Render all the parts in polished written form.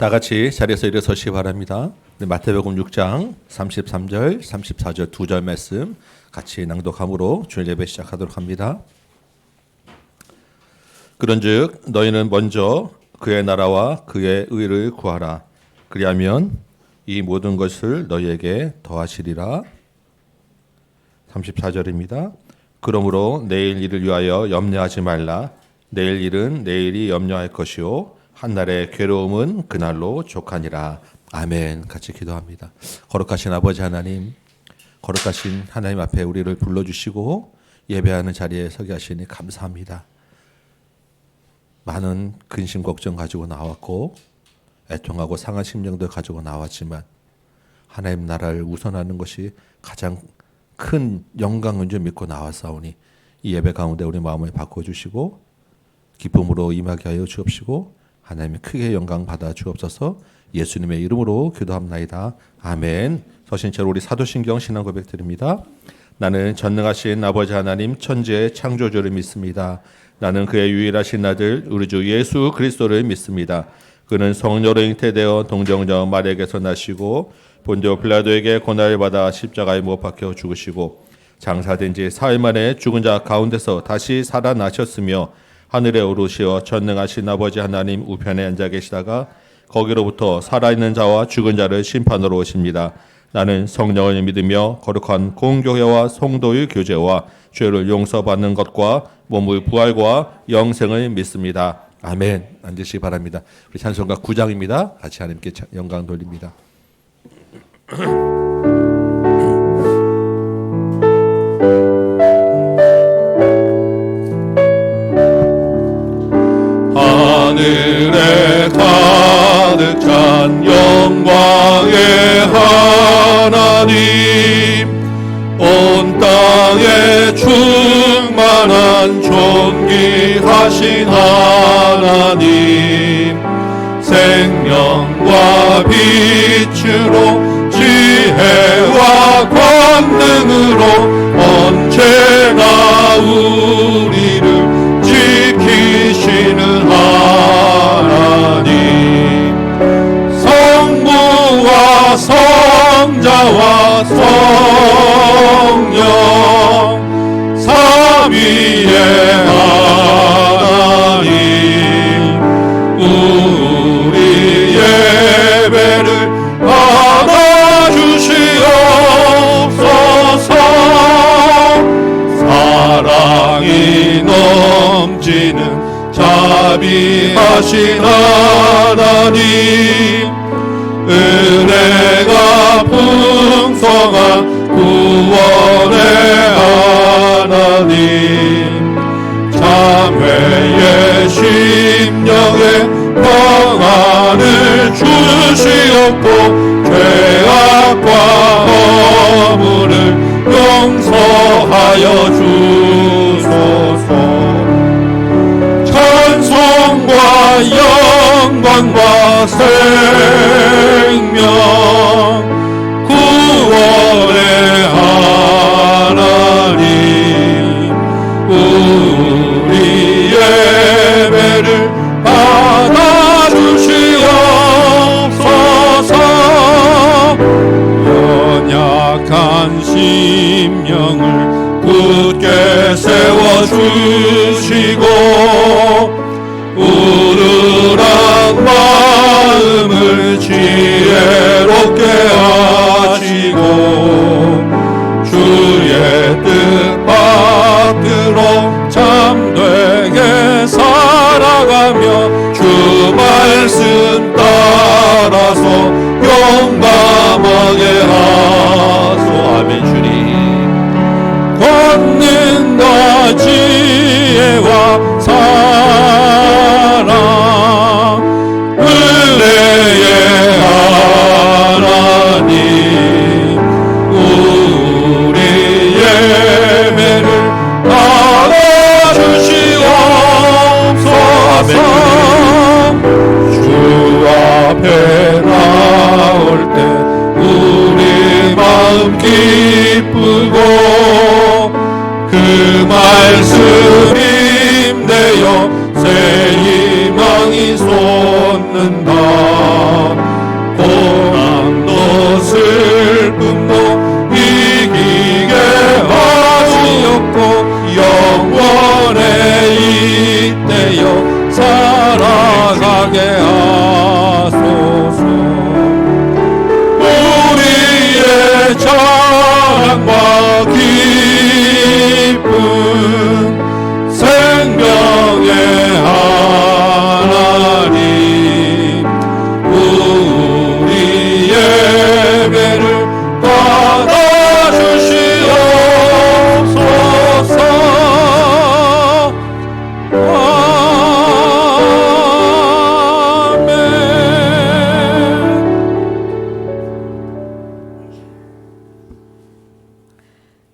다 같이 자리에서 일어서시기 바랍니다. 마태복음 6장 33절, 34절 두 절 말씀 같이 낭독함으로 주일 예배 시작하도록 합니다. 그런즉 너희는 먼저 그의 나라와 그의 의를 구하라. 그리하면 이 모든 것을 너희에게 더하시리라. 34절입니다. 그러므로 내일 일을 위하여 염려하지 말라. 내일 일은 내일이 염려할 것이요 한날의 괴로움은 그날로 족하니라. 아멘. 같이 기도합니다. 거룩하신 아버지 하나님, 거룩하신 하나님 앞에 우리를 불러주시고 예배하는 자리에 서게 하시니 감사합니다. 많은 근심 걱정 가지고 나왔고 애통하고 상한 심령들 가지고 나왔지만 하나님 나라를 우선하는 것이 가장 큰 영광인 줄 믿고 나왔사오니 이 예배 가운데 우리 마음을 바꿔주시고 기쁨으로 임하게 하여 주옵시고 하나님의 크게 영광 받아 주옵소서. 예수님의 이름으로 기도합나이다. 아멘. 서신처럼 우리 사도신경 신앙 고백 드립니다. 나는 전능하신 아버지 하나님 천지의 창조주를 믿습니다. 나는 그의 유일하신 아들 우리 주 예수 그리스도를 믿습니다. 그는 성령으로 잉태되어 동정녀 마리아에게서 나시고 본디오 빌라도에게 고난을 받아 십자가에 못 박혀 죽으시고 장사된 지 사흘 만에 죽은 자 가운데서 다시 살아나셨으며 하늘에 오르시어 전능하신 아버지 하나님 우편에 앉아 계시다가 거기로부터 살아있는 자와 죽은 자를 심판하러 오십니다. 나는 성령을 믿으며 거룩한 공교회와 성도의 교제와 죄를 용서받는 것과 몸의 부활과 영생을 믿습니다. 아멘. 앉으시기 바랍니다. 우리 찬송가 9장입니다. 같이 하나님께 영광 돌립니다. 하늘에 가득 찬 영광의 하나님, 온 땅에 충만한 존귀하신 하나님, 생명과 빛으로 지혜와 권능으로 언제나 우리를 지키시는 하나님, 성부와 성자와 성령 삼위의 하나님, 우리 예배를 받아주시옵소서. 사랑이 넘치는 자비하신 하나님, 은혜가 풍성한 구원의 하나님, 참회의 심령에 평안을 주시옵고 죄악과 허물을 용서하여 주소서. 찬송과 영광과 생명 구원의 하나님, 우리 예배를 받아주시옵소서. 연약한 심령을 굳게 세워주시고 우르란 마음을 지혜롭게 하시고 주의 뜻 받들어 참되게 살아가며 주 말씀 따라서 용감하게 하소. 아멘. 주님 권능과 지혜와 사랑 은혜의 하나님, 우리 예배를 받아주시옵소서. 주 앞에 나올 때 우리 마음 기쁘고 그 말씀 힘내어 새 희망이 솟는다. 영원에 잇대어 살아가게 하소서. 우리의 자랑과 기쁨 생명의 하나님, 우리 예배를 받아주시옵소서. 아멘.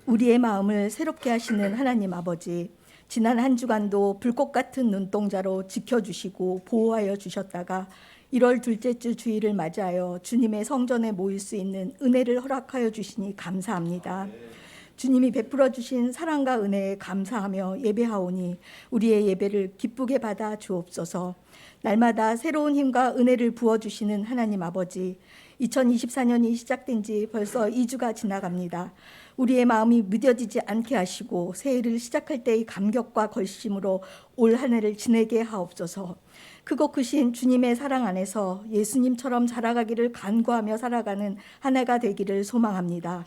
우리의 마음을 새롭게 하시는 하나님 아버지, 지난 한 주간도 불꽃 같은 눈동자로 지켜주시고 보호하여 주셨다가 1월 둘째 주 주일을 맞이하여 주님의 성전에 모일 수 있는 은혜를 허락하여 주시니 감사합니다. 주님이 베풀어 주신 사랑과 은혜에 감사하며 예배하오니 우리의 예배를 기쁘게 받아 주옵소서. 날마다 새로운 힘과 은혜를 부어주시는 하나님 아버지, 2024년이 시작된 지 벌써 2주가 지나갑니다. 우리의 마음이 무뎌지지 않게 하시고 새해를 시작할 때의 감격과 걸심으로 올 한 해를 지내게 하옵소서. 크고 크신 주님의 사랑 안에서 예수님처럼 자라가기를 간구하며 살아가는 한 해가 되기를 소망합니다.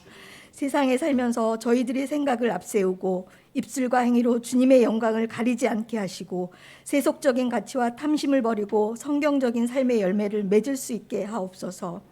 세상에 살면서 저희들의 생각을 앞세우고 입술과 행위로 주님의 영광을 가리지 않게 하시고 세속적인 가치와 탐심을 버리고 성경적인 삶의 열매를 맺을 수 있게 하옵소서.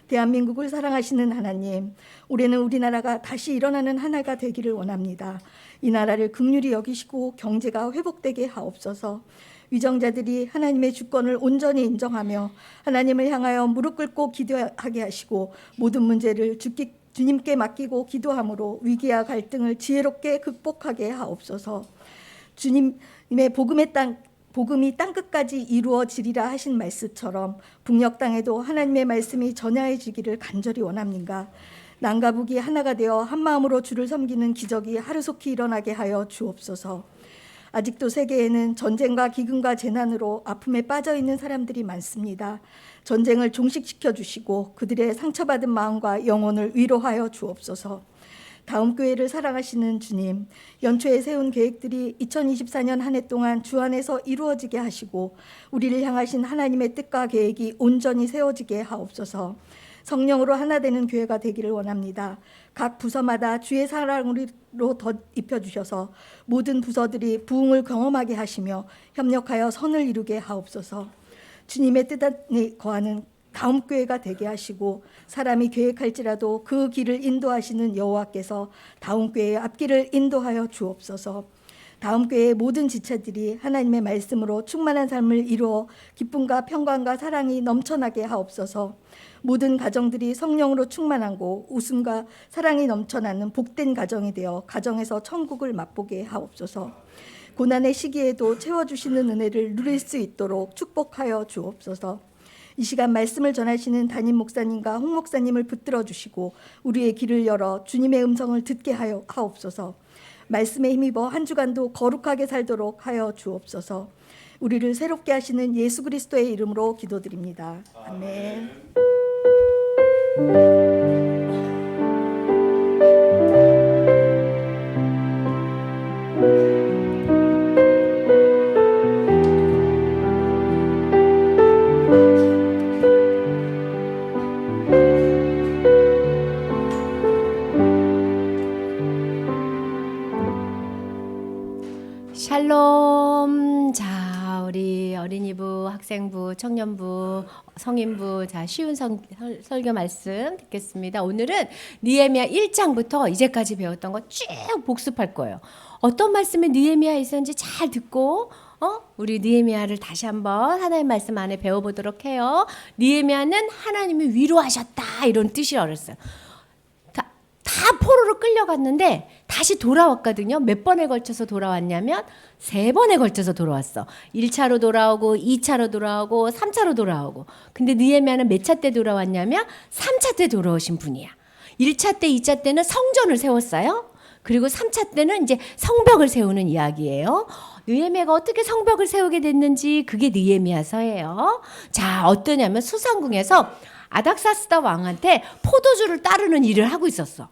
대한민국을 사랑하시는 하나님, 올해는 우리나라가 다시 일어나는 한 해가 되기를 원합니다. 이 나라를 긍휼히 여기시고 경제가 회복되게 하옵소서. 위정자들이 하나님의 주권을 온전히 인정하며 하나님을 향하여 무릎 꿇고 기도하게 하시고 모든 문제를 주님께 맡기고 기도함으로 위기와 갈등을 지혜롭게 극복하게 하옵소서. 주님의 복음이 땅끝까지 이루어지리라 하신 말씀처럼 북녘 땅에도 하나님의 말씀이 전야해지기를 간절히 원합니다. 남과 북이 하나가 되어 한 마음으로 주를 섬기는 기적이 하루속히 일어나게 하여 주옵소서. 아직도 세계에는 전쟁과 기근과 재난으로 아픔에 빠져 있는 사람들이 많습니다. 전쟁을 종식시켜 주시고 그들의 상처받은 마음과 영혼을 위로하여 주옵소서. 다음 교회를 사랑하시는 주님, 연초에 세운 계획들이 2024년 한 해 동안 주 안에서 이루어지게 하시고 우리를 향하신 하나님의 뜻과 계획이 온전히 세워지게 하옵소서. 성령으로 하나 되는 교회가 되기를 원합니다. 각 부서마다 주의 사랑으로 덧입혀주셔서 모든 부서들이 부흥을 경험하게 하시며 협력하여 선을 이루게 하옵소서. 주님의 뜻 안에 거하는 다음 교회가 되게 하시고 사람이 계획할지라도 그 길을 인도하시는 여호와께서 다음 교회의 앞길을 인도하여 주옵소서. 다음 교회의 모든 지체들이 하나님의 말씀으로 충만한 삶을 이루어 기쁨과 평강과 사랑이 넘쳐나게 하옵소서. 모든 가정들이 성령으로 충만하고 웃음과 사랑이 넘쳐나는 복된 가정이 되어 가정에서 천국을 맛보게 하옵소서. 고난의 시기에도 채워주시는 은혜를 누릴 수 있도록 축복하여 주옵소서. 이 시간 말씀을 전하시는 담임 목사님과 홍 목사님을 붙들어 주시고 우리의 길을 열어 주님의 음성을 듣게 하여 하옵소서. 말씀에 힘입어 한 주간도 거룩하게 살도록 하여 주옵소서. 우리를 새롭게 하시는 예수 그리스도의 이름으로 기도드립니다. 아멘. 샬롬. 자, 우리 어린이부, 학생부, 청년부, 성인부, 자, 쉬운 설교 말씀 듣겠습니다. 오늘은 느헤미야 1장부터 이제까지 배웠던 거 쭉 복습할 거예요. 어떤 말씀이 느헤미야에 있었는지 잘 듣고 우리 느헤미야를 다시 한번 하나님 말씀 안에 배워보도록 해요. 느헤미야는 하나님이 위로하셨다 이런 뜻이라고 그랬어요. 다 포로로 끌려갔는데 다시 돌아왔거든요. 몇 번에 걸쳐서 돌아왔냐면 3번에 걸쳐서 돌아왔어. 1차로 돌아오고 2차로 돌아오고 3차로 돌아오고. 근데 느헤미야는 몇 차 때 돌아왔냐면 3차 때 돌아오신 분이야. 1차 때 2차 때는 성전을 세웠어요. 그리고 3차 때는 이제 성벽을 세우는 이야기예요. 느헤미야가 어떻게 성벽을 세우게 됐는지 그게 느헤미야서예요. 자, 어떠냐면 수상궁에서 아닥사스다 왕한테 포도주를 따르는 일을 하고 있었어.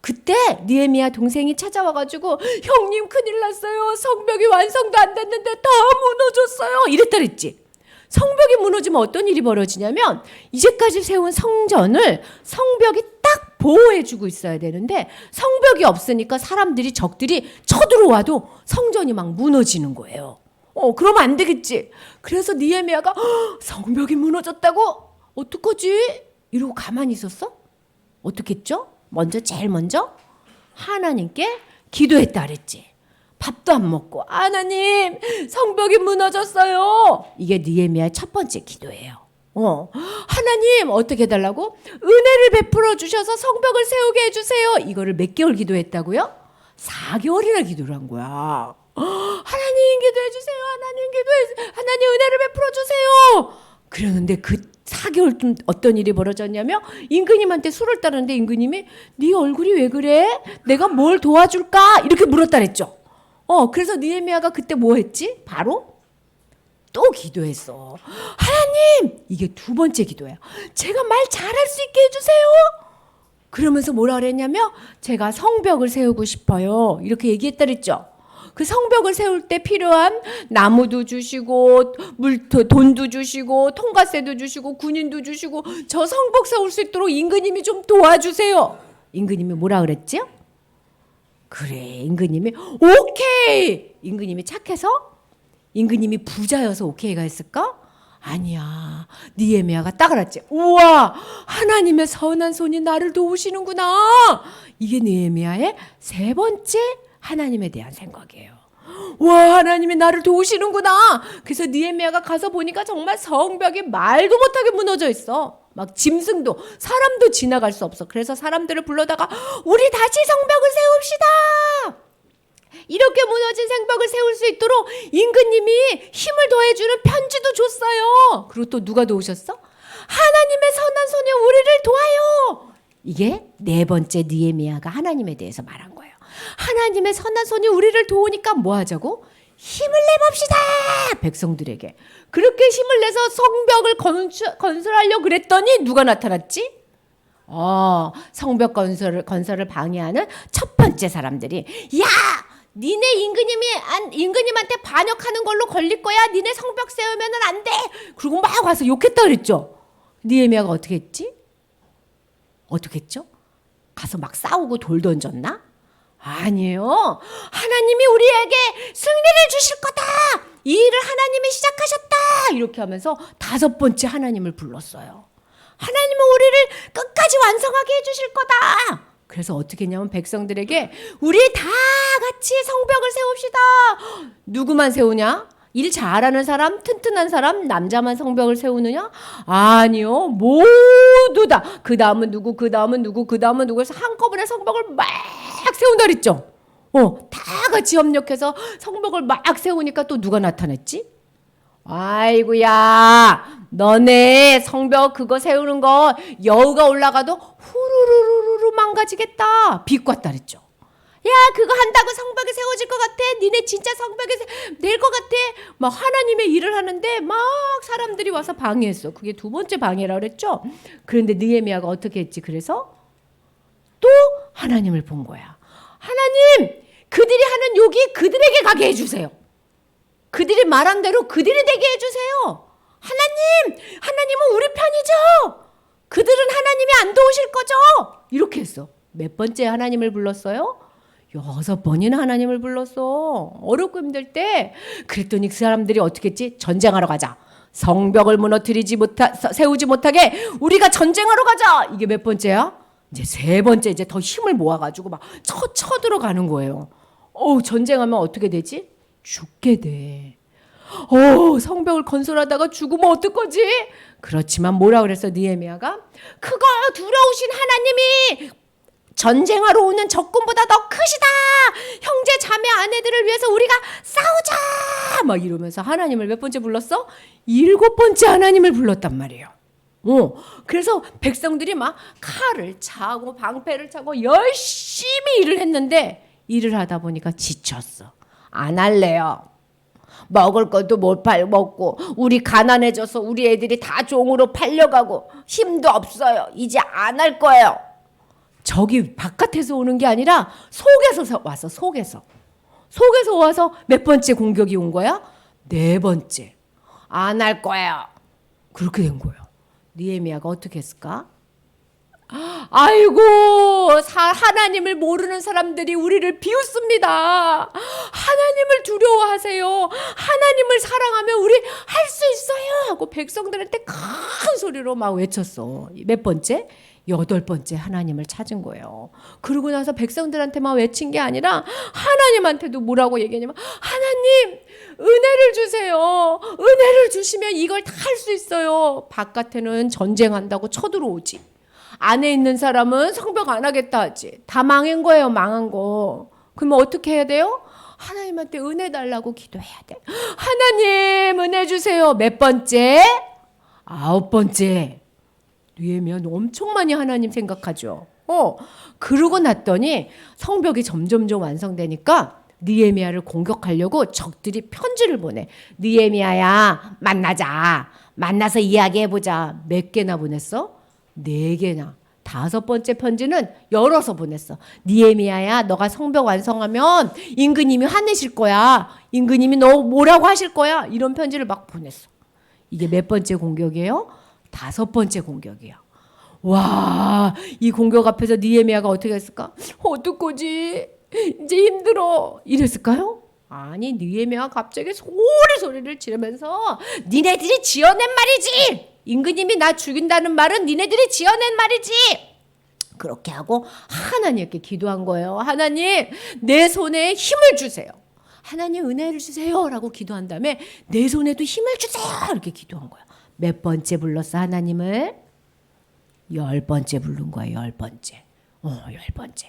그때 느헤미야 동생이 찾아와가지고 형님 큰일 났어요. 성벽이 완성도 안 됐는데 다 무너졌어요. 이랬다 그랬지. 성벽이 무너지면 어떤 일이 벌어지냐면 이제까지 세운 성전을 성벽이 딱 보호해주고 있어야 되는데 성벽이 없으니까 사람들이 적들이 쳐들어와도 성전이 막 무너지는 거예요. 그러면 안 되겠지. 그래서 느헤미야가 성벽이 무너졌다고? 어떡하지? 이러고 가만히 있었어? 어떻게 했죠? 제일 먼저 하나님께 기도했다 그랬지. 밥도 안 먹고 하나님 성벽이 무너졌어요. 이게 느헤미야의 첫 번째 기도예요. 하나님 어떻게 해달라고? 은혜를 베풀어 주셔서 성벽을 세우게 해주세요. 이거를 몇 개월 기도했다고요? 4개월이나 기도를 한 거야. 하나님 기도해 주세요. 하나님 은혜를 베풀어 주세요. 그러는데 그 4개월 좀 어떤 일이 벌어졌냐면 임금님한테 술을 따르는데 임금님이 네 얼굴이 왜 그래? 내가 뭘 도와줄까? 이렇게 물었다 그랬죠. 그래서 느헤미야가 그때 뭐 했지? 바로 또 기도했어. 하나님! 이게 두 번째 기도야. 제가 말 잘할 수 있게 해주세요. 그러면서 뭐라 그랬냐면 제가 성벽을 세우고 싶어요. 이렇게 얘기했다 그랬죠. 그 성벽을 세울 때 필요한 나무도 주시고 돈도 주시고 통과세도 주시고 군인도 주시고 저 성벽 세울 수 있도록 임금님이 좀 도와주세요. 임금님이 뭐라 그랬지? 그래 임금님이 오케이. 임금님이 착해서? 임금님이 부자여서 오케이가 했을까? 아니야. 느헤미야가 딱 알았지. 우와 하나님의 선한 손이 나를 도우시는구나. 이게 느헤미야의 세 번째 하나님에 대한 생각이에요. 와 하나님이 나를 도우시는구나. 그래서 느헤미야가 가서 보니까 정말 성벽이 말도 못하게 무너져 있어. 막 짐승도 사람도 지나갈 수 없어. 그래서 사람들을 불러다가 우리 다시 성벽을 세웁시다. 이렇게 무너진 성벽을 세울 수 있도록 임금님이 힘을 더해주는 편지도 줬어요. 그리고 또 누가 도우셨어? 하나님의 선한 손이 우리를 도와요. 이게 네 번째 느헤미야가 하나님에 대해서 말한 거예요. 하나님의 선한 손이 우리를 도우니까 뭐 하자고? 힘을 내봅시다. 백성들에게. 그렇게 힘을 내서 성벽을 건설하려고 그랬더니 누가 나타났지? 성벽 건설을 방해하는 첫 번째 사람들이 야! 니네 임금님한테 반역하는 걸로 걸릴 거야. 니네 성벽 세우면은 안 돼. 그리고 막 와서 욕했다 그랬죠. 느헤미야가 어떻게 했지? 어떻게 했죠? 가서 막 싸우고 돌 던졌나? 아니에요. 하나님이 우리에게 승리를 주실 거다. 이 일을 하나님이 시작하셨다. 이렇게 하면서 다섯 번째 하나님을 불렀어요. 하나님은 우리를 끝까지 완성하게 해주실 거다. 그래서 어떻게 했냐면 백성들에게 우리 다 같이 성벽을 세웁시다. 누구만 세우냐? 일 잘하는 사람, 튼튼한 사람, 남자만 성벽을 세우느냐? 아니요. 모두 다. 그 다음은 누구, 그 다음은 누구, 그 다음은 누구 해서 한꺼번에 성벽을 막 세운다 그랬죠. 다 같이 협력해서 성벽을 막 세우니까 또 누가 나타났지? 아이고야, 너네 성벽 그거 세우는 거 여우가 올라가도 후루루루루 망가지겠다. 비꼬았다 그랬죠. 야, 그거 한다고 성벽이 세워질 것 같아? 니네 진짜 성벽이 될 것 같아? 막 하나님의 일을 하는데 막 사람들이 와서 방해했어. 그게 두 번째 방해라고 그랬죠. 그런데 느헤미야가 어떻게 했지? 그래서 또 하나님을 본 거야. 하나님, 그들이 하는 욕이 그들에게 가게 해주세요. 그들이 말한 대로 그들이 되게 해주세요. 하나님은 우리 편이죠. 그들은 하나님이 안 도우실 거죠. 이렇게 했어. 몇 번째 하나님을 불렀어요? 6번이나 하나님을 불렀어. 어렵고 힘들 때. 그랬더니 그 사람들이 어떻게 했지? 전쟁하러 가자. 성벽을 세우지 못하게 우리가 전쟁하러 가자. 이게 몇 번째야? 이제 세 번째. 이제 더 힘을 모아가지고 막 쳐들어가는 거예요. 전쟁하면 어떻게 되지? 죽게 돼. 성벽을 건설하다가 죽으면 어떡하지? 그렇지만 뭐라 그랬어 느헤미야가? 그거 두려우신 하나님이 전쟁하러 오는 적군보다 더 크시다. 형제 자매 아내들을 위해서 우리가 싸우자. 막 이러면서 하나님을 몇 번째 불렀어? 7번째 하나님을 불렀단 말이에요. 그래서 백성들이 막 칼을 차고 방패를 차고 열심히 일을 했는데 일을 하다 보니까 지쳤어. 안 할래요. 먹을 것도 못 먹고 우리 가난해져서 우리 애들이 다 종으로 팔려가고 힘도 없어요. 이제 안 할 거예요. 저기 바깥에서 오는 게 아니라 속에서 와서 속에서 와서 몇 번째 공격이 온 거야? 네 번째. 안 할 거야. 그렇게 된 거예요. 느헤미야가 어떻게 했을까? 아이고, 하나님을 모르는 사람들이 우리를 비웃습니다. 하나님을 두려워하세요. 하나님을 사랑하면 우리 할 수 있어요 하고 백성들한테 큰 소리로 막 외쳤어. 몇 번째? 8번째 하나님을 찾은 거예요. 그러고 나서 백성들한테만 외친 게 아니라 하나님한테도 뭐라고 얘기하냐면, 하나님 은혜를 주세요. 은혜를 주시면 이걸 다 할 수 있어요. 바깥에는 전쟁한다고 쳐들어오지, 안에 있는 사람은 성벽 안 하겠다 하지. 다 망한 거예요. 망한 거. 그러면 어떻게 해야 돼요? 하나님한테 은혜 달라고 기도해야 돼. 하나님 은혜 주세요. 몇 번째? 9번째. 느헤미야는 엄청 많이 하나님 생각하죠. 그러고 났더니 성벽이 점점점 완성되니까 느헤미야를 공격하려고 적들이 편지를 보내. 느헤미야야, 만나자. 만나서 이야기해보자. 몇 개나 보냈어? 4개나. 5번째 편지는 열어서 보냈어. 느헤미야야, 너가 성벽 완성하면 임금님이 화내실 거야. 임금님이 너 뭐라고 하실 거야. 이런 편지를 막 보냈어. 이게 몇 번째 공격이에요? 5번째 공격이야. 와, 이 공격 앞에서 느헤미야가 어떻게 했을까? 어떡하지? 이제 힘들어. 이랬을까요? 아니, 느헤미야가 갑자기 소리를 지르면서 니네들이 지어낸 말이지. 임금님이 나 죽인다는 말은 니네들이 지어낸 말이지. 그렇게 하고 하나님께 기도한 거예요. 하나님, 내 손에 힘을 주세요. 하나님 은혜를 주세요 라고 기도한 다음에 내 손에도 힘을 주세요 이렇게 기도한 거야. 몇 번째 불렀어 하나님을? 10번째 부른 거야. 10번째. 10번째.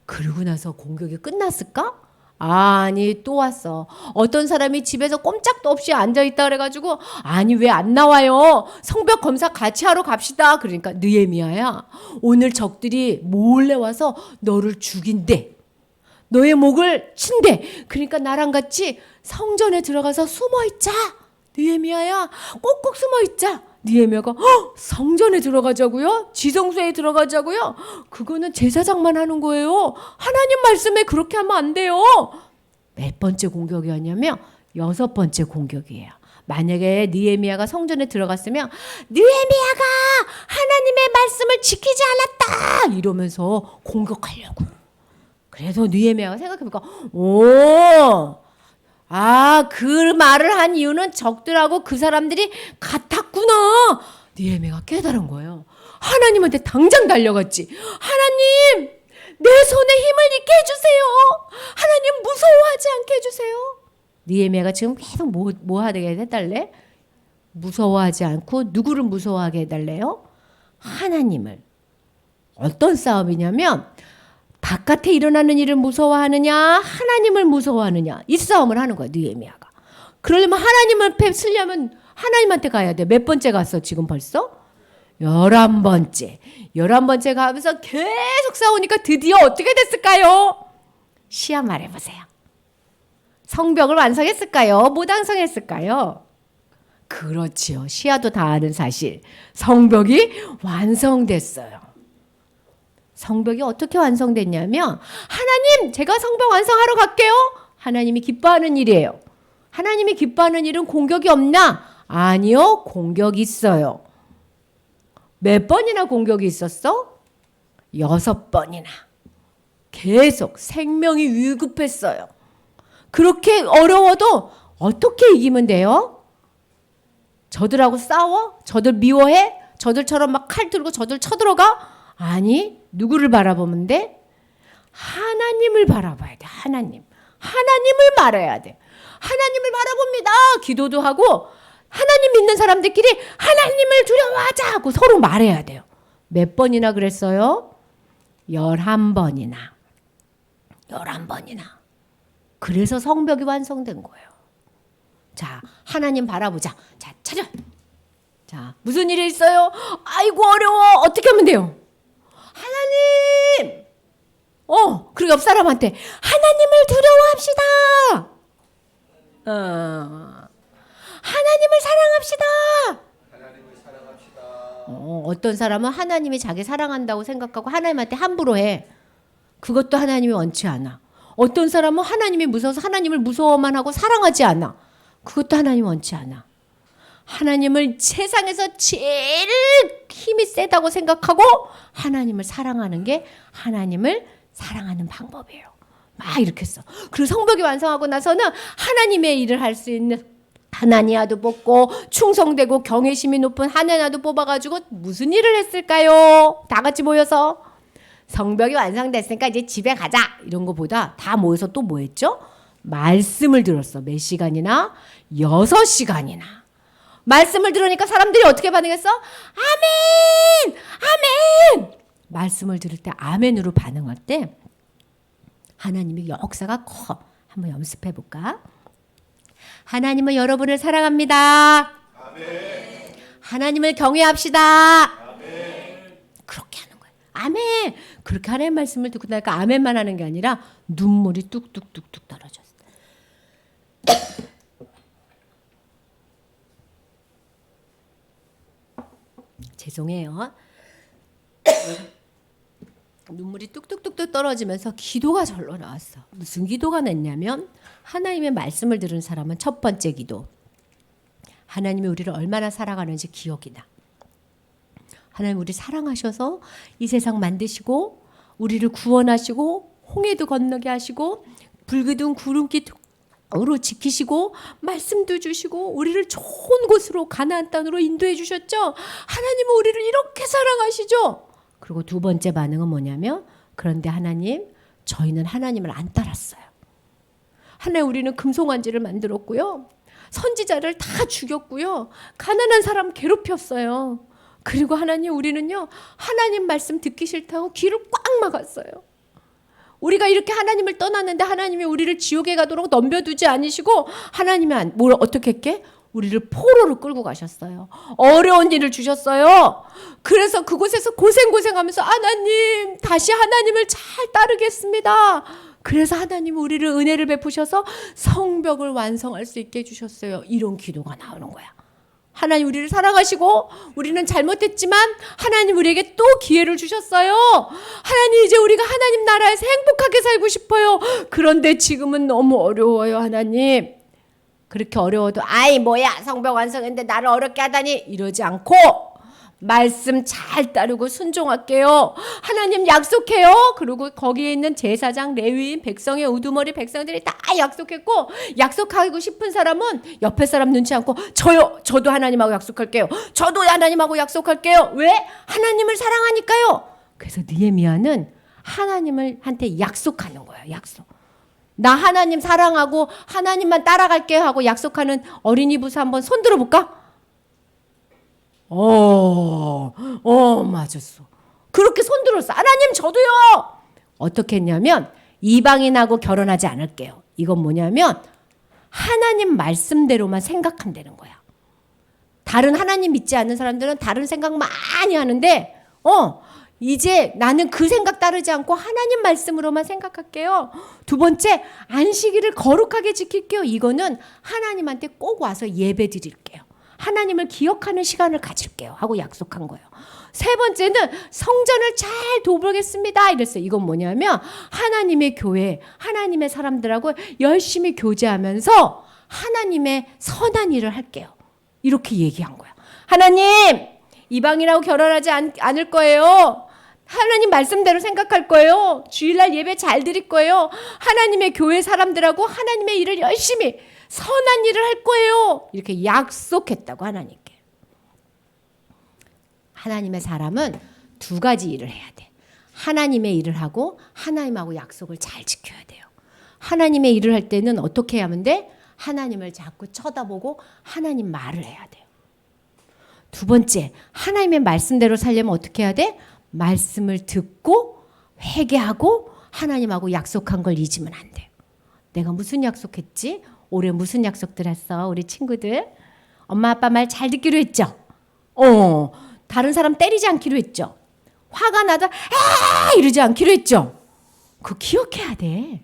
그러고 나서 공격이 끝났을까? 아니, 또 왔어. 어떤 사람이 집에서 꼼짝도 없이 앉아있다 그래가지고, 아니 왜 안 나와요? 성벽 검사 같이 하러 갑시다. 그러니까 느헤미야야, 오늘 적들이 몰래 와서 너를 죽인대. 너의 목을 친대. 그러니까 나랑 같이 성전에 들어가서 숨어있자. 느헤미야야, 꼭꼭 숨어있자. 느헤미야가 성전에 들어가자고요? 지성소에 들어가자고요? 그거는 제사장만 하는 거예요. 하나님 말씀에 그렇게 하면 안 돼요. 몇 번째 공격이었냐면 6번째 공격이에요. 만약에 느헤미야가 성전에 들어갔으면 느헤미야가 하나님의 말씀을 지키지 않았다 이러면서 공격하려고. 그래서 느헤미야가 생각해보니까 그 말을 한 이유는 적들하고 그 사람들이 같았구나. 느헤미야가 깨달은 거예요. 하나님한테 당장 달려갔지. 하나님, 내 손에 힘을 있게 해주세요. 하나님 무서워하지 않게 해주세요. 느헤미야가 지금 계속 뭐 하게 해달래? 무서워하지 않고 누구를 무서워하게 해달래요? 하나님을. 어떤 싸움이냐면 바깥에 일어나는 일을 무서워하느냐, 하나님을 무서워하느냐, 이 싸움을 하는 거야, 느헤미야가. 그러려면 하나님을 쓰려면 하나님한테 가야 돼. 몇 번째 갔어, 지금 벌써? 11번째. 11번째 가면서 계속 싸우니까 드디어 어떻게 됐을까요? 시야 말해보세요. 성벽을 완성했을까요? 못 완성했을까요? 그렇지요. 시야도 다 아는 사실. 성벽이 완성됐어요. 성벽이 어떻게 완성됐냐면, 하나님, 제가 성벽 완성하러 갈게요. 하나님이 기뻐하는 일이에요. 하나님이 기뻐하는 일은 공격이 없나? 아니요, 공격이 있어요. 몇 번이나 공격이 있었어? 6번이나. 계속 생명이 위급했어요. 그렇게 어려워도 어떻게 이기면 돼요? 저들하고 싸워? 저들 미워해? 저들처럼 막 칼 들고 저들 쳐들어가? 아니, 누구를 바라보면 돼? 하나님을 바라봐야 돼. 하나님을 바라야 돼. 하나님을 바라봅니다. 기도도 하고 하나님 믿는 사람들끼리 하나님을 두려워하자 하고 서로 말해야 돼요. 몇 번이나 그랬어요? 11번이나. 11번이나. 그래서 성벽이 완성된 거예요. 자, 하나님 바라보자. 자, 차려. 자, 무슨 일이 있어요? 아이고 어려워. 어떻게 하면 돼요? 하나님! 그리고 옆 사람한테 하나님을 두려워합시다. 하나님을 사랑합시다. 어떤 사람은 하나님이 자기 사랑한다고 생각하고 하나님한테 함부로 해. 그것도 하나님이 원치 않아. 어떤 사람은 하나님이 무서워서 하나님을 무서워만 하고 사랑하지 않아. 그것도 하나님이 원치 않아. 하나님을 세상에서 제일 힘이 세다고 생각하고 하나님을 사랑하는 게 하나님을 사랑하는 방법이에요. 막 이렇게 써. 그리고 성벽이 완성하고 나서는 하나님의 일을 할 수 있는 하나니아도 뽑고 충성되고 경외심이 높은 하나니아도 뽑아가지고 무슨 일을 했을까요? 다 같이 모여서 성벽이 완성됐으니까 이제 집에 가자 이런 거보다 다 모여서 또 뭐 했죠? 말씀을 들었어. 몇 시간이나? 6시간이나. 말씀을 들으니까 사람들이 어떻게 반응했어? 아멘! 아멘! 말씀을 들을 때 아멘으로 반응할 때 하나님의 역사가 커. 한번 연습해 볼까? 하나님은 여러분을 사랑합니다. 아멘. 하나님을 경외합시다. 아멘. 그렇게 하는 거예요. 아멘. 그렇게 하나님의 말씀을 듣고 나니까 아멘만 하는 게 아니라 눈물이 뚝뚝뚝뚝 떨어졌어요. 죄송해요. 눈물이 뚝뚝뚝뚝 떨어지면서 기도가 절로 나왔어. 무슨 기도가 났냐면 하나님의 말씀을 들은 사람은 첫 번째 기도. 하나님이 우리를 얼마나 사랑하는지 기억이 나. 하나님 우리 사랑하셔서 이 세상 만드시고 우리를 구원하시고 홍해도 건너게 하시고 불기둥 구름기로 지키시고 말씀도 주시고 우리를 좋은 곳으로 가나안 땅으로 인도해 주셨죠. 하나님은 우리를 이렇게 사랑하시죠. 그리고 두 번째 반응은 뭐냐면 그런데 하나님 저희는 하나님을 안 따랐어요. 하나님 우리는 금송아지를 만들었고요. 선지자를 다 죽였고요. 가난한 사람 괴롭혔어요. 그리고 하나님 우리는요. 하나님 말씀 듣기 싫다고 귀를 꽉 막았어요. 우리가 이렇게 하나님을 떠났는데 하나님이 우리를 지옥에 가도록 넘겨두지 않으시고 하나님이 뭘 어떻게 했게? 우리를 포로로 끌고 가셨어요. 어려운 일을 주셨어요. 그래서 그곳에서 고생하면서 하나님 다시 하나님을 잘 따르겠습니다. 그래서 하나님은 우리를 은혜를 베푸셔서 성벽을 완성할 수 있게 해주셨어요. 이런 기도가 나오는 거야. 하나님 우리를 사랑하시고 우리는 잘못했지만 하나님 우리에게 또 기회를 주셨어요. 하나님 이제 우리가 하나님 나라에서 행복하게 살고 싶어요. 그런데 지금은 너무 어려워요 하나님. 그렇게 어려워도 아이 뭐야 성벽 완성했는데 나를 어렵게 하다니 이러지 않고 말씀 잘 따르고 순종할게요. 하나님 약속해요. 그리고 거기에 있는 제사장 레위인 백성의 우두머리 백성들이 다 약속했고 약속하고 싶은 사람은 옆에 사람 눈치 않고 저도 하나님하고 약속할게요. 저도 하나님하고 약속할게요. 왜? 하나님을 사랑하니까요. 그래서 느헤미야는 하나님을 한테 약속하는 거예요. 약속. 나 하나님 사랑하고 하나님만 따라갈게 하고 약속하는 어린이 부서 한번 손 들어볼까? 맞았어. 그렇게 손 들었어. 하나님 저도요. 어떻게 했냐면 이방인하고 결혼하지 않을게요. 이건 뭐냐면 하나님 말씀대로만 생각한다는 거야. 다른 하나님 믿지 않는 사람들은 다른 생각 많이 하는데 이제 나는 그 생각 따르지 않고 하나님 말씀으로만 생각할게요. 두 번째, 안식일을 거룩하게 지킬게요. 이거는 하나님한테 꼭 와서 예배 드릴게요. 하나님을 기억하는 시간을 가질게요. 하고 약속한 거예요. 세 번째는 성전을 잘 돌보겠습니다. 이랬어요. 이건 뭐냐면 하나님의 교회, 하나님의 사람들하고 열심히 교제하면서 하나님의 선한 일을 할게요. 이렇게 얘기한 거야. 하나님, 이방인하고 결혼하지 않을 거예요. 하나님 말씀대로 생각할 거예요. 주일날 예배 잘 드릴 거예요. 하나님의 교회 사람들하고 하나님의 일을 열심히 선한 일을 할 거예요. 이렇게 약속했다고 하나님께. 하나님의 사람은 두 가지 일을 해야 돼. 하나님의 일을 하고 하나님하고 약속을 잘 지켜야 돼요. 하나님의 일을 할 때는 어떻게 하면 돼? 하나님을 자꾸 쳐다보고 하나님 말을 해야 돼요. 두 번째, 하나님의 말씀대로 살려면 어떻게 해야 돼? 말씀을 듣고 회개하고 하나님하고 약속한 걸 잊으면 안 돼요. 내가 무슨 약속했지? 올해 무슨 약속들 했어? 우리 친구들. 엄마 아빠 말 잘 듣기로 했죠? 다른 사람 때리지 않기로 했죠? 화가 나다 이러지 않기로 했죠? 그거 기억해야 돼.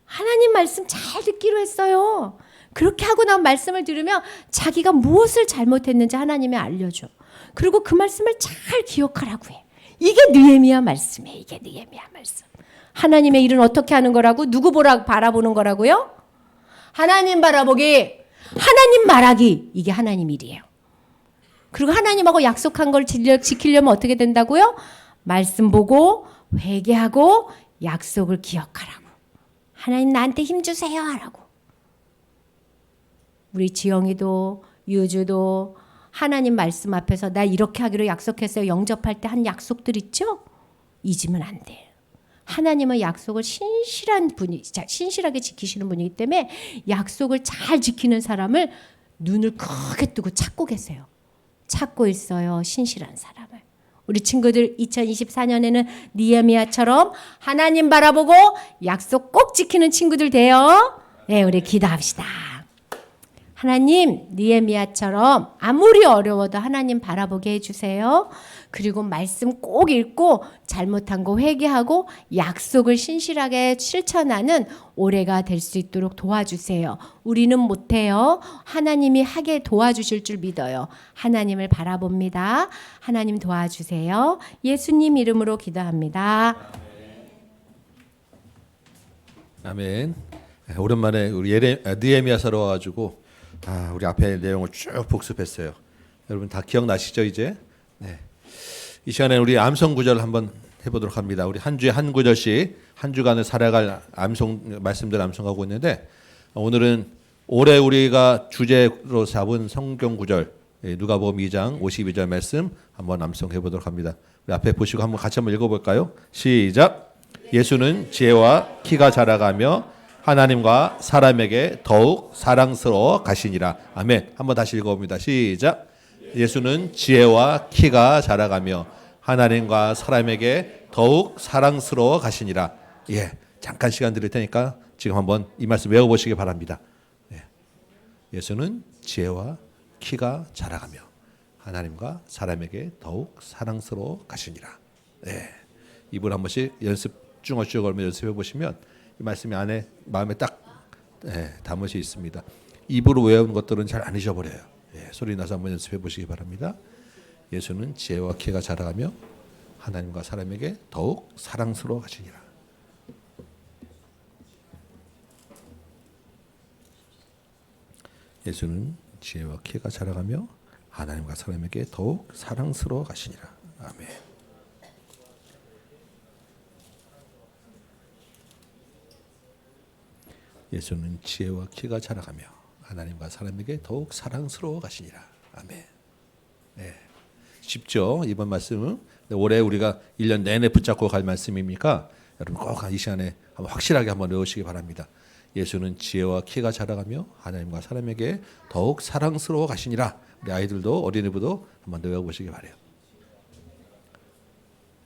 하나님 말씀 잘 듣기로 했어요. 그렇게 하고 난 말씀을 들으면 자기가 무엇을 잘못했는지 하나님이 알려줘. 그리고 그 말씀을 잘 기억하라고 해. 이게 느헤미야 말씀이에요. 이게 느헤미야 말씀. 하나님의 일은 어떻게 하는 거라고? 누구 바라보는 거라고요? 하나님 바라보기, 하나님 말하기. 이게 하나님 일이에요. 그리고 하나님하고 약속한 걸 지키려면 어떻게 된다고요? 말씀 보고 회개하고 약속을 기억하라고. 하나님 나한테 힘 주세요 하라고. 우리 지영이도 유주도 하나님 말씀 앞에서 나 이렇게 하기로 약속했어요. 영접할 때 한 약속들 있죠? 잊으면 안 돼요. 하나님은 약속을 신실하게 지키시는 분이기 때문에 약속을 잘 지키는 사람을 눈을 크게 뜨고 찾고 계세요. 찾고 있어요. 신실한 사람을. 우리 친구들 2024년에는 느헤미야처럼 하나님 바라보고 약속 꼭 지키는 친구들 돼요. 네, 우리 기도합시다. 하나님, 느헤미야처럼 아무리 어려워도 하나님 바라보게 해주세요. 그리고 말씀 꼭 읽고 잘못한 거 회개하고 약속을 신실하게 실천하는 올해가 될 수 있도록 도와주세요. 우리는 못해요. 하나님이 하게 도와주실 줄 믿어요. 하나님을 바라봅니다. 하나님 도와주세요. 예수님 이름으로 기도합니다. 아멘. 오랜만에 우리 느헤미야서로 와가지고 우리 앞에 내용을 쭉 복습했어요. 여러분 다 기억나시죠 이제? 네. 이 시간에 우리 암송 구절 한번 해보도록 합니다. 우리 한 주에 한 구절씩 한 주간을 살아갈 말씀들 암송하고 있는데 오늘은 올해 우리가 주제로 잡은 성경 구절 누가복음 2장 52절 말씀 한번 암송해 보도록 합니다. 우리 앞에 보시고 한번 같이 한번 읽어볼까요? 시작. 예수는 지혜와 키가 자라가며 하나님과 사람에게 더욱 사랑스러워 가시니라. 아멘. 한번 다시 읽어봅니다. 시작. 예수는 지혜와 키가 자라가며 하나님과 사람에게 더욱 사랑스러워 가시니라. 예, 잠깐 시간 드릴 테니까 지금 한번 이 말씀 외워보시기 바랍니다. 예. 예수는 지혜와 키가 자라가며 하나님과 사람에게 더욱 사랑스러워 가시니라. 예. 이분 한 번씩 중얼중얼 걸며 연습해 보시면 이 말씀이 안에 마음에 딱 담으시 있습니다. 입으로 외운 것들은 잘 안 잊어버려요. 예, 소리 나서 한번 연습해 보시기 바랍니다. 예수는 지혜와 키가 자라가며 하나님과 사람에게 더욱 사랑스러워 가시니라. 예수는 지혜와 키가 자라가며 하나님과 사람에게 더욱 사랑스러워 가시니라. 아멘. 예수는 지혜와 키가 자라가며 하나님과 사람에게 더욱 사랑스러워 가시니라. 아멘. 네. 쉽죠? 이번 말씀은 올해 우리가 1년 내내 붙잡고 갈 말씀이니까 여러분 꼭 이 시간에 한번 확실하게 한번 외우시기 바랍니다. 예수는 지혜와 키가 자라가며 하나님과 사람에게 더욱 사랑스러워 가시니라. 우리 아이들도 어린이부도 한번 외워보시기 바래요.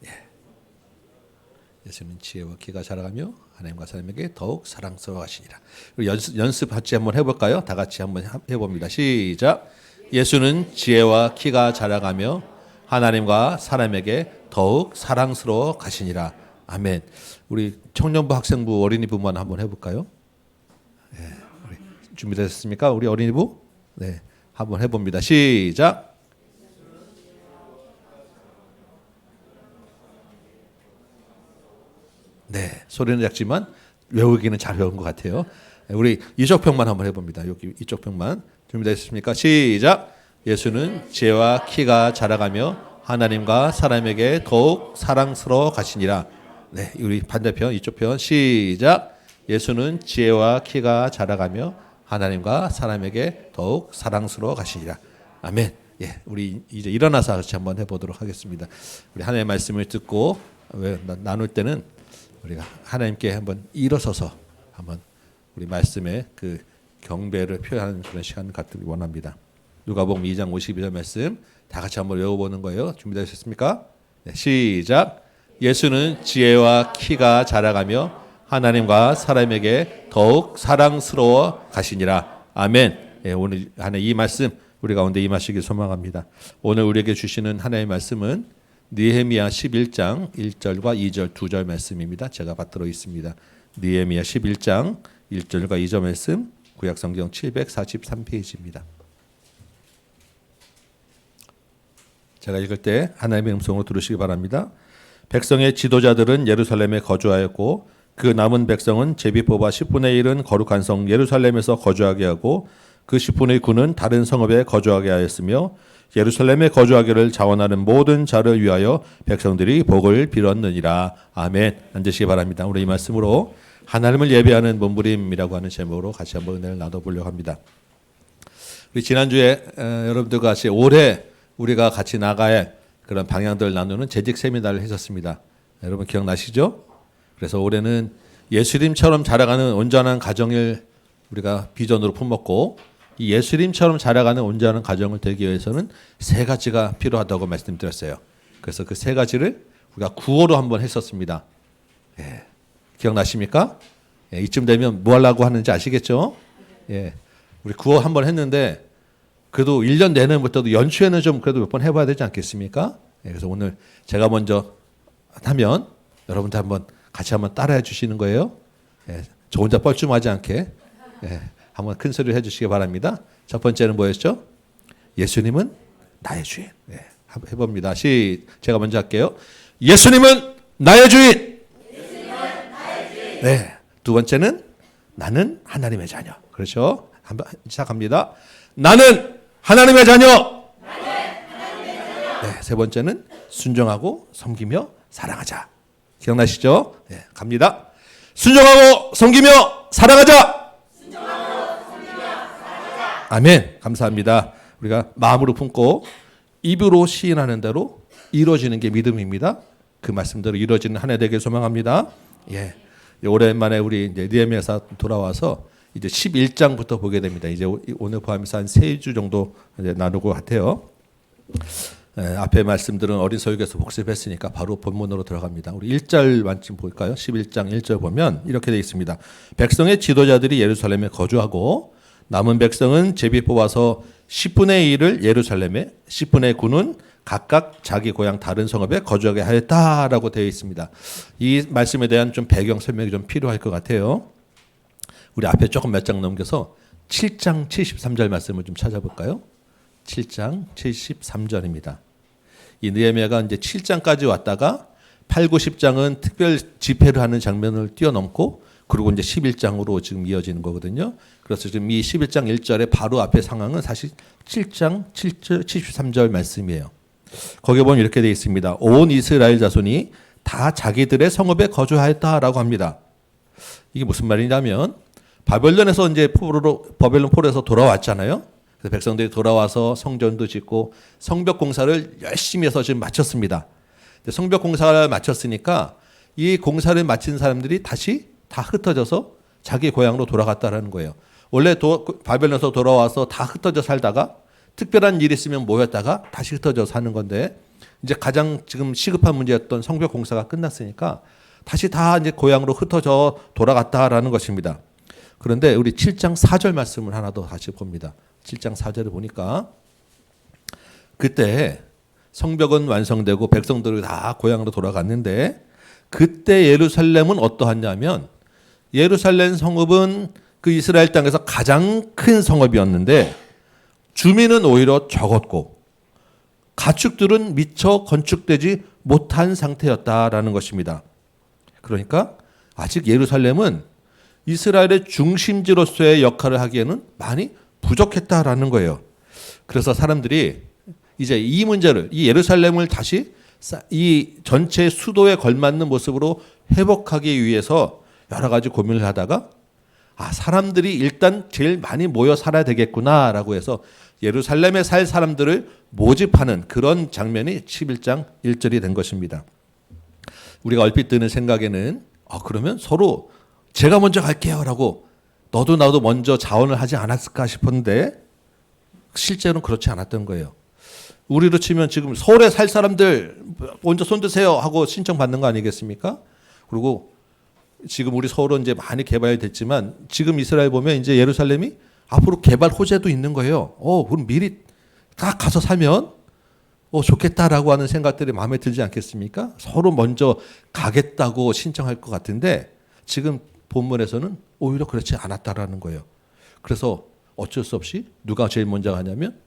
예. 예수는 지혜와 키가 자라가며 하나님과 사람에게 더욱 사랑스러워 하시니라. 연습 같이 한번 해볼까요? 다 같이 한번 해봅니다. 시작. 예수는 지혜와 키가 자라가며 하나님과 사람에게 더욱 사랑스러워 가시니라. 아멘. 우리 청년부, 학생부, 어린이부만 한번 해볼까요? 네, 준비되셨습니까? 우리 어린이부? 네, 한번 해봅니다. 시작. 네, 소리는 작지만 외우기는 잘 외운 것 같아요. 우리 이쪽 평만 한번 해봅니다. 여기 이쪽 평만 준비되셨습니까? 시작. 예수는 지혜와 키가 자라가며 하나님과 사람에게 더욱 사랑스러워 가시니라. 네, 우리 반대편 이쪽 편 시작. 예수는 지혜와 키가 자라가며 하나님과 사람에게 더욱 사랑스러워 가시니라. 아멘. 예, 우리 이제 일어나서 같이 한번 해보도록 하겠습니다. 우리 하나님의 말씀을 듣고 나눌 때는 우리가 하나님께 한번 일어서서 한번 우리 말씀의 그 경배를 표현하는 그런 시간 갖기를 원합니다. 누가복음 2장 52절 말씀 다 같이 한번 외워보는 거예요. 준비되셨습니까? 네, 시작. 예수는 지혜와 키가 자라가며 하나님과 사람에게 더욱 사랑스러워 가시니라. 아멘. 예, 오늘 하나 이 말씀 우리 가운데 임하시길 소망합니다. 오늘 우리에게 주시는 하나님의 말씀은 느헤미야 11장 1절과 2절 2절 말씀입니다. 제가 받들어 있습니다. 느헤미야 11장 1절과 2절 말씀 구약성경 743페이지입니다. 제가 읽을 때 하나님의 음성으로 들으시기 바랍니다. 백성의 지도자들은 예루살렘에 거주하였고 그 남은 백성은 제비 뽑아 10분의 1은 거룩한 성 예루살렘에서 거주하게 하고 그 10분의 9는 다른 성읍에 거주하게 하였으며 예루살렘에 거주하기를 자원하는 모든 자를 위하여 백성들이 복을 빌었느니라. 아멘. 앉으시기 바랍니다. 우리 이 말씀으로 하나님을 예배하는 몸부림이라고 하는 제목으로 같이 한번 은혜를 나눠보려고 합니다. 우리 지난주에 여러분들과 같이 올해 우리가 같이 나가야 할 그런 방향들을 나누는 재직 세미나를 했었습니다. 여러분 기억나시죠? 그래서 올해는 예수님처럼 자라가는 온전한 가정을 우리가 비전으로 품었고 이 예수님처럼 자라가는 온전한 가정을 되기 위해서는 세 가지가 필요하다고 말씀드렸어요. 그래서 그 세 가지를 우리가 구호로 한번 했었습니다. 예. 기억나십니까? 예, 이쯤 되면 뭐 하려고 하는지 아시겠죠? 예. 우리 구호 한번 했는데 그래도 1년 내내부터도 연초에는 좀 그래도 몇 번 해봐야 되지 않겠습니까? 예, 그래서 오늘 제가 먼저 하면 여러분들 한번 같이 한번 따라해 주시는 거예요. 예, 저 혼자 뻘쭘하지 않게 예, 한번 큰 소리를 해주시기 바랍니다. 첫 번째는 뭐였죠? 예수님은 나의 주인. 예, 한번 해봅니다. 제가 먼저 할게요. 예수님은 나의 주인. 네. 두 번째는 나는 하나님의 자녀. 그렇죠? 한번 시작합니다. 나는 하나님의 자녀. 네. 세 번째는 순종하고 섬기며 사랑하자. 기억나시죠? 네. 갑니다. 순종하고 섬기며 사랑하자. 아멘. 감사합니다. 우리가 마음으로 품고 입으로 시인하는 대로 이루어지는 게 믿음입니다. 그 말씀대로 이루어지는 한 해 되길 소망합니다. 예. 오랜만에 우리 이제 느헤미야서 돌아와서 이제 11장부터 보게 됩니다. 이제 오늘 포함해서 한 3주 정도 이제 나누고 같아요. 앞에 말씀들은 어린 설교에서 복습했으니까 바로 본문으로 들어갑니다. 우리 1절만 좀 볼까요? 11장 1절 보면 이렇게 되어 있습니다. 백성의 지도자들이 예루살렘에 거주하고 남은 백성은 제비 뽑아서 10분의 1을 예루살렘에 10분의 9는 각각 자기 고향 다른 성읍에 거주하게 하였다라고 되어 있습니다. 이 말씀에 대한 좀 배경 설명이 좀 필요할 것 같아요. 우리 앞에 조금 몇 장 넘겨서 7장 73절 말씀을 좀 찾아볼까요? 7장 73절입니다. 이 느헤미야가 이제 7장까지 왔다가 8, 9, 10장은 특별 집회를 하는 장면을 뛰어넘고 그리고 이제 11장으로 지금 이어지는 거거든요. 그래서 지금 이 11장 1절의 바로 앞에 상황은 사실 7장 7절 73절 말씀이에요. 거기에 보면 이렇게 되어 있습니다. 온 이스라엘 자손이 다 자기들의 성읍에 거주하였다라고 합니다. 이게 무슨 말이냐면 바벨론에서 이제 바벨론 포로에서 돌아왔잖아요. 그래서 백성들이 돌아와서 성전도 짓고 성벽 공사를 열심히 해서 지금 마쳤습니다. 성벽 공사를 마쳤으니까 이 공사를 마친 사람들이 다시 다 흩어져서 자기 고향으로 돌아갔다라는 거예요. 원래 바벨론에서 돌아와서 다 흩어져 살다가 특별한 일이 있으면 모였다가 다시 흩어져 사는 건데 이제 가장 지금 시급한 문제였던 성벽 공사가 끝났으니까 다시 다 이제 고향으로 흩어져 돌아갔다라는 것입니다. 그런데 우리 7장 4절 말씀을 하나 더 다시 봅니다. 7장 4절을 보니까 그때 성벽은 완성되고 백성들이 다 고향으로 돌아갔는데 그때 예루살렘은 어떠하냐면 예루살렘 성읍은 그 이스라엘 땅에서 가장 큰 성읍이었는데 주민은 오히려 적었고 가축들은 미처 건축되지 못한 상태였다라는 것입니다. 그러니까 아직 예루살렘은 이스라엘의 중심지로서의 역할을 하기에는 많이 부족했다라는 거예요. 그래서 사람들이 이제 이 문제를, 이 예루살렘을 다시 이 전체 수도에 걸맞는 모습으로 회복하기 위해서 여러 가지 고민을 하다가 사람들이 일단 제일 많이 모여 살아야 되겠구나라고 해서 예루살렘에 살 사람들을 모집하는 그런 장면이 11장 1절이 된 것입니다. 우리가 얼핏 드는 생각에는 그러면 서로 제가 먼저 갈게요 라고 너도 나도 먼저 자원을 하지 않았을까 싶었는데 실제로는 그렇지 않았던 거예요. 우리로 치면 지금 서울에 살 사람들 먼저 손 드세요 하고 신청받는 거 아니겠습니까? 그리고 지금 우리 서울은 이제 많이 개발됐지만 지금 이스라엘 보면 이제 예루살렘이 앞으로 개발 호재도 있는 거예요. 그럼 미리 다 가서 살면 좋겠다라고 하는 생각들이 마음에 들지 않겠습니까? 서로 먼저 가겠다고 신청할 것 같은데 지금 본문에서는 오히려 그렇지 않았다라는 거예요. 그래서 어쩔 수 없이 누가 제일 먼저 가냐면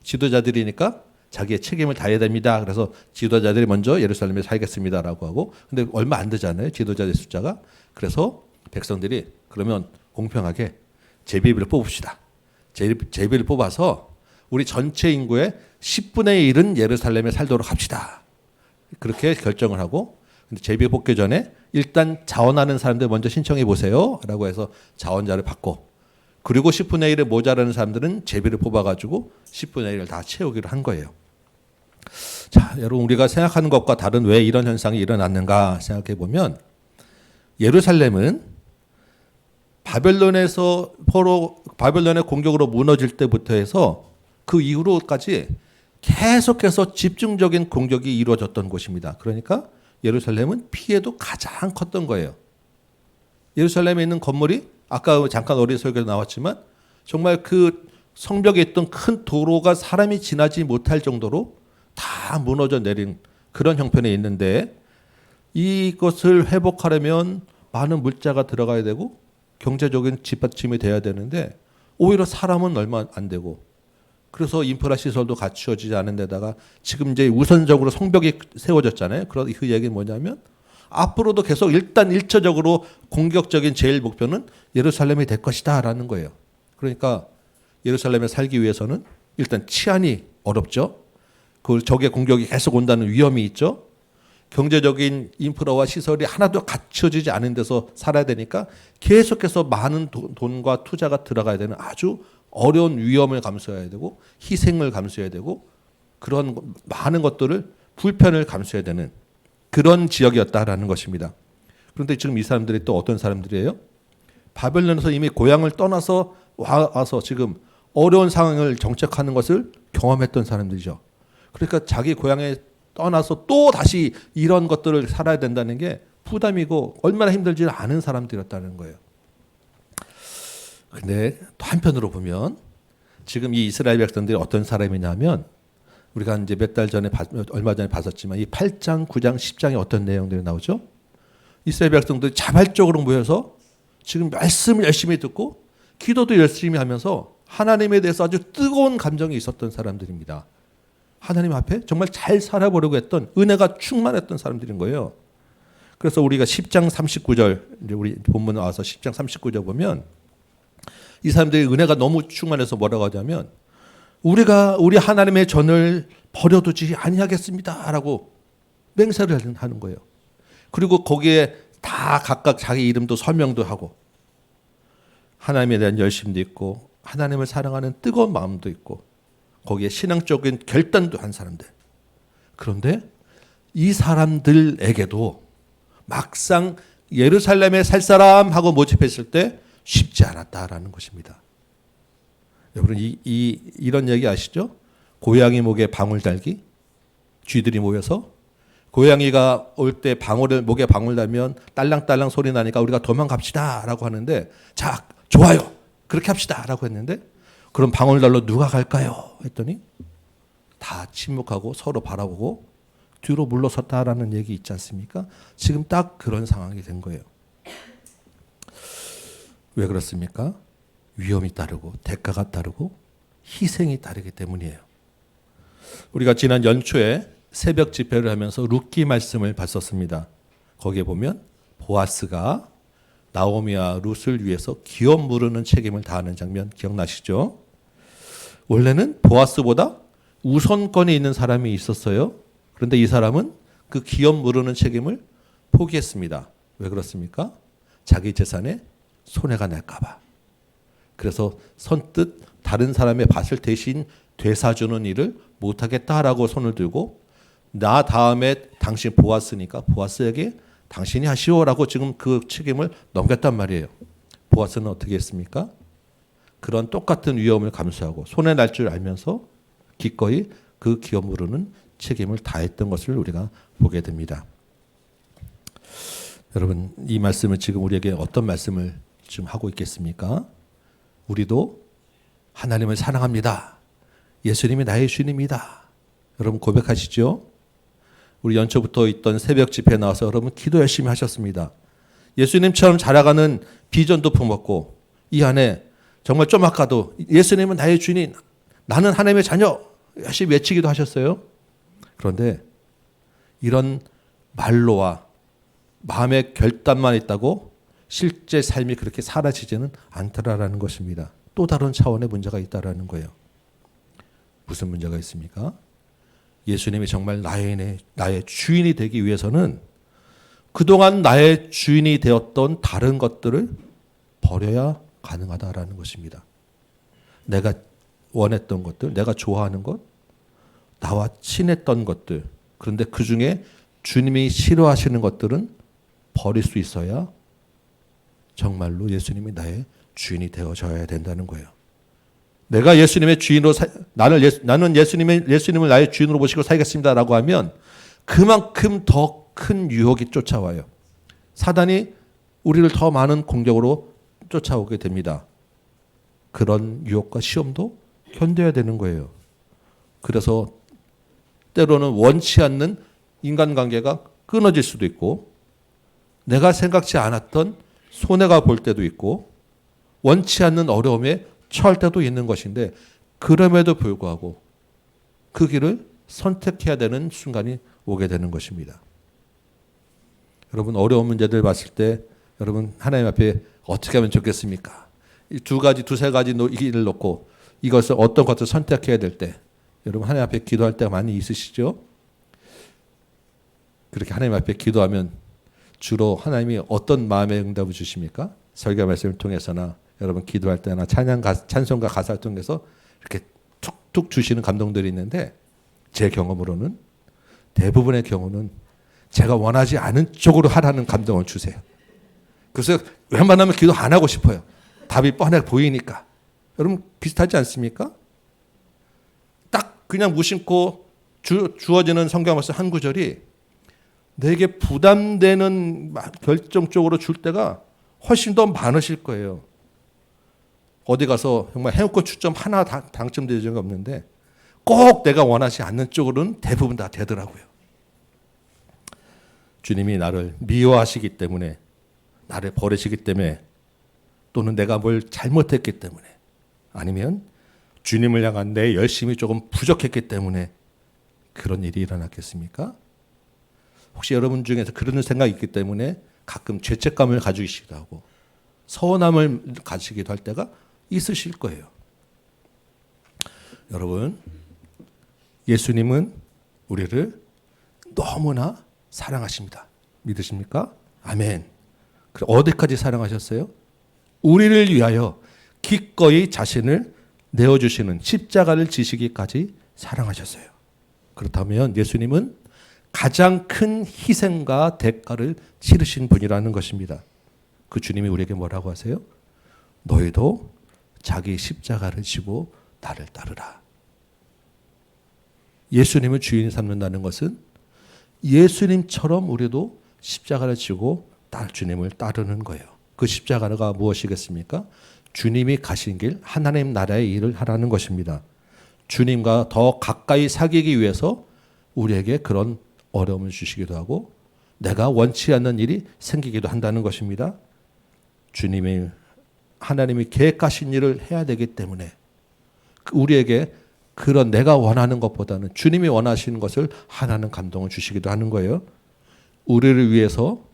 지도자들이니까 자기의 책임을 다해야 됩니다. 그래서 지도자들이 먼저 예루살렘에 살겠습니다라고 하고, 근데 얼마 안 되잖아요, 지도자의 숫자가. 그래서 백성들이 그러면 공평하게 제비를 뽑읍시다. 제비를 뽑아서 우리 전체 인구의 10분의 1은 예루살렘에 살도록 합시다. 그렇게 결정을 하고, 근데 제비 뽑기 전에 일단 자원하는 사람들 먼저 신청해 보세요 라고 해서 자원자를 받고, 그리고 10분의 1에 모자라는 사람들은 제비를 뽑아가지고 10분의 1을 다 채우기로 한 거예요. 자, 여러분, 우리가 생각하는 것과 다른 왜 이런 현상이 일어났는가 생각해 보면, 예루살렘은 바벨론의 공격으로 무너질 때부터 해서 그 이후로까지 계속해서 집중적인 공격이 이루어졌던 곳입니다. 그러니까 예루살렘은 피해도 가장 컸던 거예요. 예루살렘에 있는 건물이 아까 잠깐 어린 설교도 나왔지만 정말 그 성벽에 있던 큰 도로가 사람이 지나지 못할 정도로 다 무너져 내린 그런 형편에 있는데, 이것을 회복하려면 많은 물자가 들어가야 되고 경제적인 뒷받침이 돼야 되는데 오히려 사람은 얼마 안 되고, 그래서 인프라 시설도 갖추어지지 않은 데다가 지금 이제 우선적으로 성벽이 세워졌잖아요. 그 얘기는 뭐냐면 앞으로도 계속 일단 일차적으로 공격적인 제일 목표는 예루살렘이 될 것이다라는 거예요. 그러니까 예루살렘에 살기 위해서는 일단 치안이 어렵죠. 그 적의 공격이 계속 온다는 위험이 있죠. 경제적인 인프라와 시설이 하나도 갖춰지지 않은 데서 살아야 되니까 계속해서 많은 돈과 투자가 들어가야 되는 아주 어려운 위험을 감수해야 되고 희생을 감수해야 되고 그런 많은 것들을 불편을 감수해야 되는 그런 지역이었다라는 것입니다. 그런데 지금 이 사람들이 또 어떤 사람들이에요? 바벨론에서 이미 고향을 떠나서 와서 지금 어려운 상황을 정착하는 것을 경험했던 사람들이죠. 그러니까 자기 고향에 떠나서 또 다시 이런 것들을 살아야 된다는 게 부담이고 얼마나 힘들지 않은 사람들이었다는 거예요. 근데 또 한편으로 보면 지금 이 이스라엘 백성들이 어떤 사람이냐면, 우리가 이제 몇 달 전에 얼마 전에 봤었지만 이 8장, 9장, 10장에 어떤 내용들이 나오죠? 이스라엘 백성들이 자발적으로 모여서 지금 말씀을 열심히 듣고 기도도 열심히 하면서 하나님에 대해서 아주 뜨거운 감정이 있었던 사람들입니다. 하나님 앞에 정말 잘 살아보려고 했던, 은혜가 충만했던 사람들인 거예요. 그래서 우리가 10장 39절, 이제 우리 본문 나와서 10장 39절 보면 이 사람들이 은혜가 너무 충만해서 뭐라고 하냐면, 우리가 우리 하나님의 전을 버려두지 아니하겠습니다라고 맹세를 하는 거예요. 그리고 거기에 다 각각 자기 이름도 설명도 하고 하나님에 대한 열심도 있고 하나님을 사랑하는 뜨거운 마음도 있고 거기에 신앙적인 결단도 한 사람들. 그런데 이 사람들에게도 막상 예루살렘에 살 사람하고 모집했을 때 쉽지 않았다라는 것입니다. 여러분 이런 얘기 아시죠? 고양이 목에 방울 달기. 쥐들이 모여서 고양이가 올 때 목에 방울 달면 딸랑딸랑 소리 나니까 우리가 도망갑시다라고 하는데, 자 좋아요 그렇게 합시다라고 했는데, 그럼 방울 달러 누가 갈까요? 했더니 다 침묵하고 서로 바라보고 뒤로 물러섰다라는 얘기 있지 않습니까? 지금 딱 그런 상황이 된 거예요. 왜 그렇습니까? 위험이 따르고 대가가 따르고 희생이 따르기 때문이에요. 우리가 지난 연초에 새벽 집회를 하면서 룻기 말씀을 봤었습니다. 거기에 보면 보아스가 나오미와 룻을 위해서 기업 무르는 책임을 다하는 장면 기억나시죠? 원래는 보아스보다 우선권이 있는 사람이 있었어요. 그런데 이 사람은 그 기업 무르는 책임을 포기했습니다. 왜 그렇습니까? 자기 재산에 손해가 날까 봐. 그래서 선뜻 다른 사람의 밭을 대신 되사주는 일을 못하겠다라고 손을 들고, 나 다음에 당신 보아스니까 보아스에게 당신이 하시오라고 지금 그 책임을 넘겼단 말이에요. 보아스는 어떻게 했습니까? 그런 똑같은 위험을 감수하고 손해 날 줄 알면서 기꺼이 그 기업 무르는 책임을 다했던 것을 우리가 보게 됩니다. 여러분, 이 말씀을 지금 우리에게 어떤 말씀을 지금 하고 있겠습니까? 우리도 하나님을 사랑합니다. 예수님이 나의 주님이다. 여러분 고백하시죠? 우리 연초부터 있던 새벽 집회에 나와서 여러분 기도 열심히 하셨습니다. 예수님처럼 자라가는 비전도 품었고 이 안에 정말 좀 아까도 예수님은 나의 주인이, 나는 하나님의 자녀 열심히 외치기도 하셨어요. 그런데 이런 말로와 마음의 결단만 있다고 실제 삶이 그렇게 사라지지는 않더라라는 것입니다. 또 다른 차원의 문제가 있다라는 거예요. 무슨 문제가 있습니까? 예수님이 정말 나의 주인이 되기 위해서는 그동안 나의 주인이 되었던 다른 것들을 버려야 가능하다라는 것입니다. 내가 원했던 것들, 내가 좋아하는 것, 나와 친했던 것들, 그런데 그 중에 주님이 싫어하시는 것들은 버릴 수 있어야 정말로 예수님이 나의 주인이 되어져야 된다는 거예요. 내가 예수님의 주인으로 나는 예수님을 나의 주인으로 모시고 살겠습니다라고 하면 그만큼 더 큰 유혹이 쫓아와요. 사단이 우리를 더 많은 공격으로 쫓아오게 됩니다. 그런 유혹과 시험도 견뎌야 되는 거예요. 그래서 때로는 원치 않는 인간관계가 끊어질 수도 있고, 내가 생각지 않았던 손해가 볼 때도 있고, 원치 않는 어려움에 처할 때도 있는 것인데, 그럼에도 불구하고 그 길을 선택해야 되는 순간이 오게 되는 것입니다. 여러분, 어려운 문제들 봤을 때 여러분 하나님 앞에 어떻게 하면 좋겠습니까? 이 두세 가지 길을 놓고 이것을 어떤 것을 선택해야 될 때 여러분 하나님 앞에 기도할 때가 많이 있으시죠? 그렇게 하나님 앞에 기도하면 주로 하나님이 어떤 마음의 응답을 주십니까? 설교 말씀을 통해서나 여러분 기도할 때나 찬송가 가사를 통해서 이렇게 툭툭 주시는 감동들이 있는데, 제 경험으로는 대부분의 경우는 제가 원하지 않은 쪽으로 하라는 감동을 주세요. 그래서 웬만하면 기도 안 하고 싶어요. 답이 뻔하게 보이니까. 여러분 비슷하지 않습니까? 딱 그냥 무심코 주어지는 성경 말씀 한 구절이 내게 부담되는 결정적으로 줄 때가 훨씬 더 많으실 거예요. 어디 가서 정말 해운권 추첨 하나 당첨된 적이 없는데 꼭 내가 원하지 않는 쪽으로는 대부분 다 되더라고요. 주님이 나를 미워하시기 때문에, 나를 버리시기 때문에, 또는 내가 뭘 잘못했기 때문에, 아니면 주님을 향한 내 열심이 조금 부족했기 때문에 그런 일이 일어났겠습니까? 혹시 여러분 중에서 그런 생각이 있기 때문에 가끔 죄책감을 가지시기도 하고 서운함을 가지기도 할 때가 있으실 거예요. 여러분, 예수님은 우리를 너무나 사랑하십니다. 믿으십니까? 아멘. 어디까지 사랑하셨어요? 우리를 위하여 기꺼이 자신을 내어주시는 십자가를 지시기까지 사랑하셨어요. 그렇다면 예수님은 가장 큰 희생과 대가를 치르신 분이라는 것입니다. 그 주님이 우리에게 뭐라고 하세요? 너희도 자기 십자가를 지고 나를 따르라. 예수님을 주인 삼는다는 것은 예수님처럼 우리도 십자가를 지고 주님을 따르는 거예요. 그 십자가가 무엇이겠습니까? 주님이 가신 길, 하나님 나라의 일을 하라는 것입니다. 주님과 더 가까이 사귀기 위해서 우리에게 그런 어려움을 주시기도 하고 내가 원치 않는 일이 생기기도 한다는 것입니다. 하나님이 계획하신 일을 해야 되기 때문에 우리에게 그런 내가 원하는 것보다는 주님이 원하시는 것을 하나는 감동을 주시기도 하는 거예요. 우리를 위해서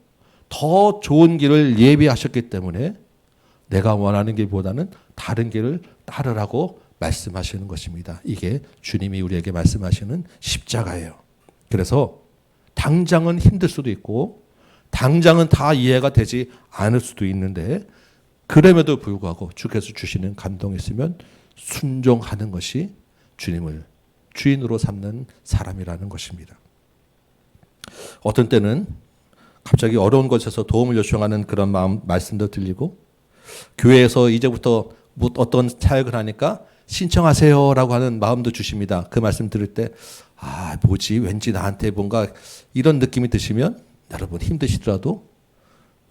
더 좋은 길을 예비하셨기 때문에 내가 원하는 길보다는 다른 길을 따르라고 말씀하시는 것입니다. 이게 주님이 우리에게 말씀하시는 십자가예요. 그래서 당장은 힘들 수도 있고 당장은 다 이해가 되지 않을 수도 있는데 그럼에도 불구하고 주께서 주시는 감동이 있으면 순종하는 것이 주님을 주인으로 삼는 사람이라는 것입니다. 어떤 때는 갑자기 어려운 곳에서 도움을 요청하는 그런 말씀도 들리고 교회에서 이제부터 어떤 사역을 하니까 신청하세요라고 하는 마음도 주십니다. 그 말씀 들을 때 뭐지 왠지 나한테 뭔가 이런 느낌이 드시면 여러분 힘드시더라도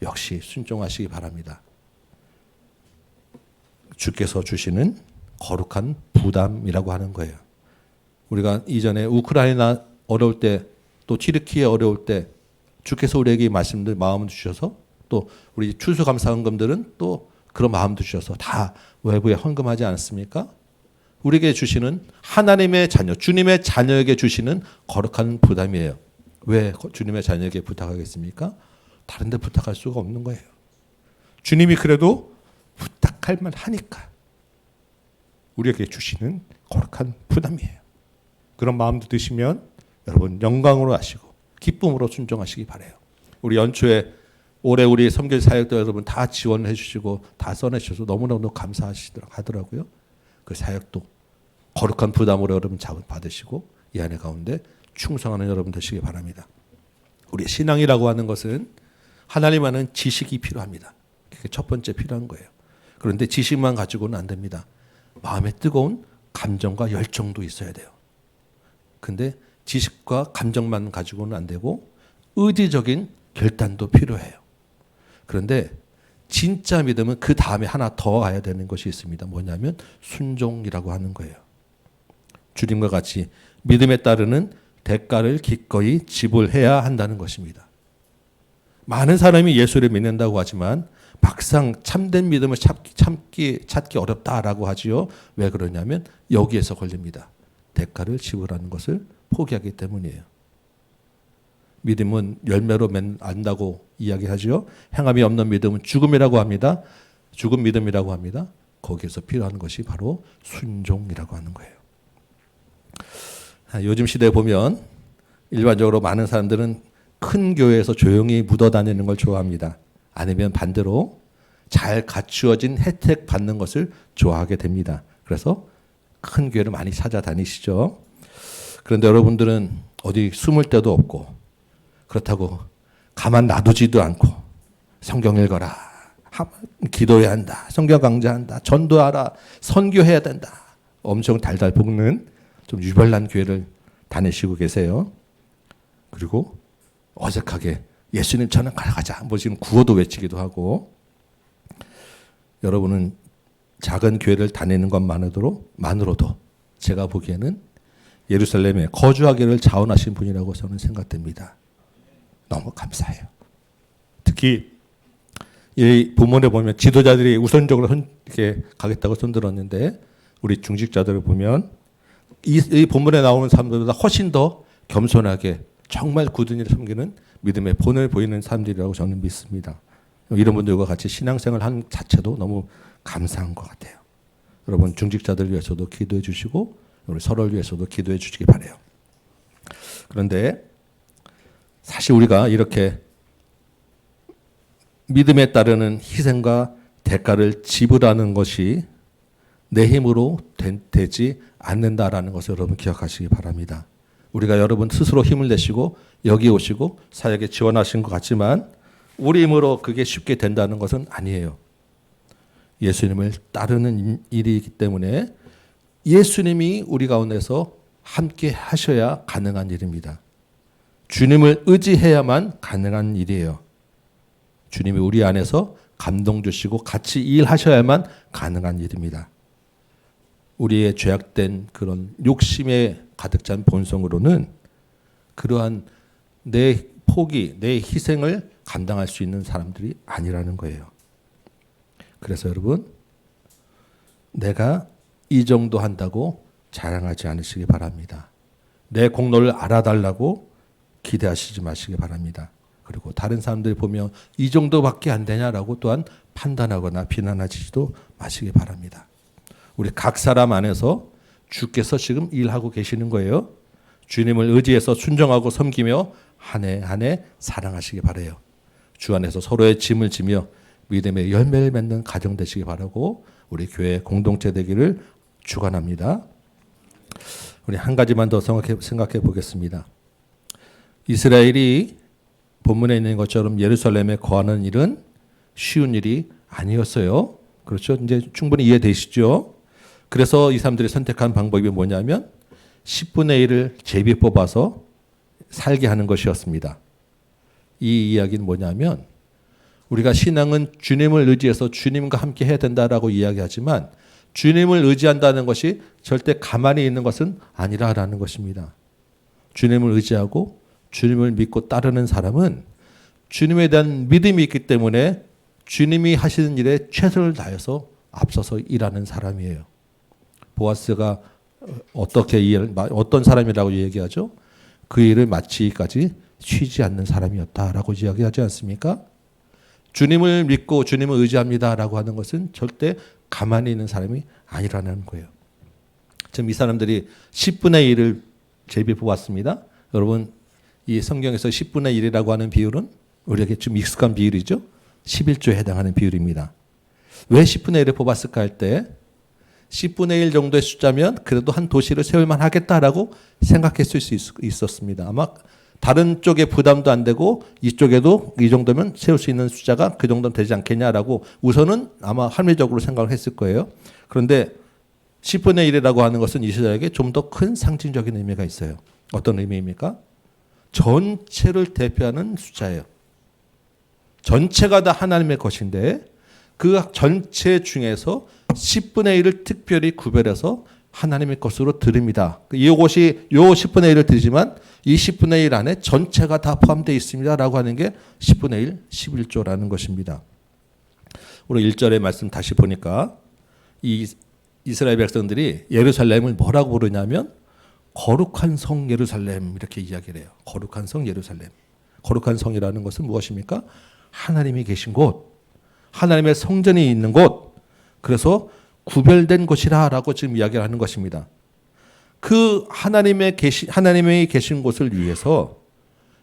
역시 순종하시기 바랍니다. 주께서 주시는 거룩한 부담이라고 하는 거예요. 우리가 이전에 우크라이나 어려울 때 또 튀르키예 어려울 때 주께서 우리에게 마음을 주셔서 또 우리 추수감사헌금들은 또 그런 마음도 주셔서 다 외부에 헌금하지 않습니까? 우리에게 주시는 하나님의 자녀, 주님의 자녀에게 주시는 거룩한 부담이에요. 왜 주님의 자녀에게 부탁하겠습니까? 다른 데 부탁할 수가 없는 거예요. 주님이 그래도 부탁할 만하니까 우리에게 주시는 거룩한 부담이에요. 그런 마음도 드시면 여러분 영광으로 하시고 기쁨으로 순종하시기 바라요. 우리 연초에 올해 우리 섬길 사역도 여러분 다 지원해 주시고 다 써내셔서 너무너무 감사하더라고요. 그 사역도 거룩한 부담으로 여러분 자원 받으시고 이 안에 가운데 충성하는 여러분 되시기 바랍니다. 우리 신앙이라고 하는 것은 하나님 아는 지식이 필요합니다. 그게 첫 번째 필요한 거예요. 그런데 지식만 가지고는 안 됩니다. 마음에 뜨거운 감정과 열정도 있어야 돼요. 근데 지식과 감정만 가지고는 안 되고 의지적인 결단도 필요해요. 그런데 진짜 믿음은 그 다음에 하나 더 가야 되는 것이 있습니다. 뭐냐면 순종이라고 하는 거예요. 주님과 같이 믿음에 따르는 대가를 기꺼이 지불해야 한다는 것입니다. 많은 사람이 예수를 믿는다고 하지만 막상 참된 믿음을 찾기 어렵다라고 하지요. 왜 그러냐면 여기에서 걸립니다. 대가를 지불하는 것을 포기하기 때문이에요. 믿음은 열매로 안다고 이야기하죠. 행함이 없는 믿음은 죽음이라고 합니다. 죽은 믿음이라고 합니다. 거기에서 필요한 것이 바로 순종이라고 하는 거예요. 요즘 시대에 보면 일반적으로 많은 사람들은 큰 교회에서 조용히 묻어다니는 걸 좋아합니다. 아니면 반대로 잘 갖추어진 혜택 받는 것을 좋아하게 됩니다. 그래서 큰 교회를 많이 찾아다니시죠. 그런데 여러분들은 어디 숨을 데도 없고 그렇다고 가만 놔두지도 않고 성경 읽어라, 기도해야 한다, 성경 강좌한다, 전도하라, 선교해야 된다. 엄청 달달 볶는 좀 유별난 교회를 다니시고 계세요. 그리고 어색하게 예수님 저는 가자. 뭐 지금 구호도 외치기도 하고. 여러분은 작은 교회를 다니는 것만으로도 제가 보기에는 예루살렘에 거주하기를 자원하신 분이라고 저는 생각됩니다. 너무 감사해요. 특히 이 본문에 보면 지도자들이 우선적으로 이렇게 가겠다고 손들었는데 우리 중직자들을 보면 이 본문에 나오는 사람들보다 훨씬 더 겸손하게 정말 굳은 일을 섬기는 믿음의 본을 보이는 사람들이라고 저는 믿습니다. 이런 분들과 같이 신앙생활을 한 자체도 너무 감사한 것 같아요. 여러분 중직자들 위해서도 기도해 주시고 우리 서로를 위해서도 기도해 주시기 바라요. 그런데 사실 우리가 이렇게 믿음에 따르는 희생과 대가를 지불하는 것이 내 힘으로 되지 않는다라는 것을 여러분 기억하시기 바랍니다. 우리가 여러분 스스로 힘을 내시고 여기 오시고 사역에 지원하신 것 같지만 우리 힘으로 그게 쉽게 된다는 것은 아니에요. 예수님을 따르는 일이기 때문에 예수님이 우리 가운데서 함께 하셔야 가능한 일입니다. 주님을 의지해야만 가능한 일이에요. 주님이 우리 안에서 감동 주시고 같이 일하셔야만 가능한 일입니다. 우리의 죄악된 그런 욕심에 가득 찬 본성으로는 그러한 내 포기, 내 희생을 감당할 수 있는 사람들이 아니라는 거예요. 그래서 여러분, 내가 이 정도 한다고 자랑하지 않으시기 바랍니다. 내 공로를 알아달라고 기대하시지 마시기 바랍니다. 그리고 다른 사람들이 보면 이 정도밖에 안 되냐라고 또한 판단하거나 비난하지도 마시기 바랍니다. 우리 각 사람 안에서 주께서 지금 일하고 계시는 거예요. 주님을 의지해서 순종하고 섬기며 한 해 한 해 사랑하시기 바라요. 주 안에서 서로의 짐을 지며 믿음의 열매를 맺는 가정 되시기 바라고 우리 교회 공동체 되기를 축원합니다. 우리 한 가지만 더 생각해 보겠습니다. 이스라엘이 본문에 있는 것처럼 예루살렘에 거하는 일은 쉬운 일이 아니었어요. 그렇죠? 이제 충분히 이해되시죠? 그래서 이 사람들이 선택한 방법이 뭐냐면 10분의 1을 제비 뽑아서 살게 하는 것이었습니다. 이 이야기는 뭐냐면 우리가 신앙은 주님을 의지해서 주님과 함께 해야 된다라고 이야기하지만 주님을 의지한다는 것이 절대 가만히 있는 것은 아니라라는 것입니다. 주님을 의지하고 주님을 믿고 따르는 사람은 주님에 대한 믿음이 있기 때문에 주님이 하시는 일에 최선을 다해서 앞서서 일하는 사람이에요. 보아스가 어떤 사람이라고 얘기하죠? 그 일을 마치기까지 쉬지 않는 사람이었다라고 이야기하지 않습니까? 주님을 믿고 주님을 의지합니다라고 하는 것은 절대 가만히 있는 사람이 아니라는 거예요. 지금 이 사람들이 10분의 1을 제비 뽑았습니다. 여러분, 이 성경에서 10분의 1이라고 하는 비율은 우리에게 좀 익숙한 비율이죠. 11조에 해당하는 비율입니다. 왜 10분의 1을 뽑았을까 할 때 10분의 1 정도의 숫자면 그래도 한 도시를 세울만 하겠다라고 생각했을 수 있었습니다. 아마 다른 쪽에 부담도 안 되고 이쪽에도 이 정도면 세울 수 있는 숫자가 그 정도는 되지 않겠냐라고 우선은 아마 합리적으로 생각을 했을 거예요. 그런데 10분의 1이라고 하는 것은 이스라엘에게 좀 더 큰 상징적인 의미가 있어요. 어떤 의미입니까? 전체를 대표하는 숫자예요. 전체가 다 하나님의 것인데 그 전체 중에서 10분의 1을 특별히 구별해서 하나님의 것으로 드립니다. 이것이 요 10분의 1을 드리지만 이 10분의 1 안에 전체가 다 포함되어 있습니다라고 하는 게 10분의 1, 11조라는 것입니다. 우리 1절의 말씀 다시 보니까 이 이스라엘 백성들이 예루살렘을 뭐라고 부르냐면 거룩한 성 예루살렘 이렇게 이야기를 해요. 거룩한 성 예루살렘. 거룩한 성이라는 것은 무엇입니까? 하나님이 계신 곳, 하나님의 성전이 있는 곳, 그래서 구별된 곳이라고 지금 이야기를 하는 것입니다. 그 하나님이 계신 곳을 위해서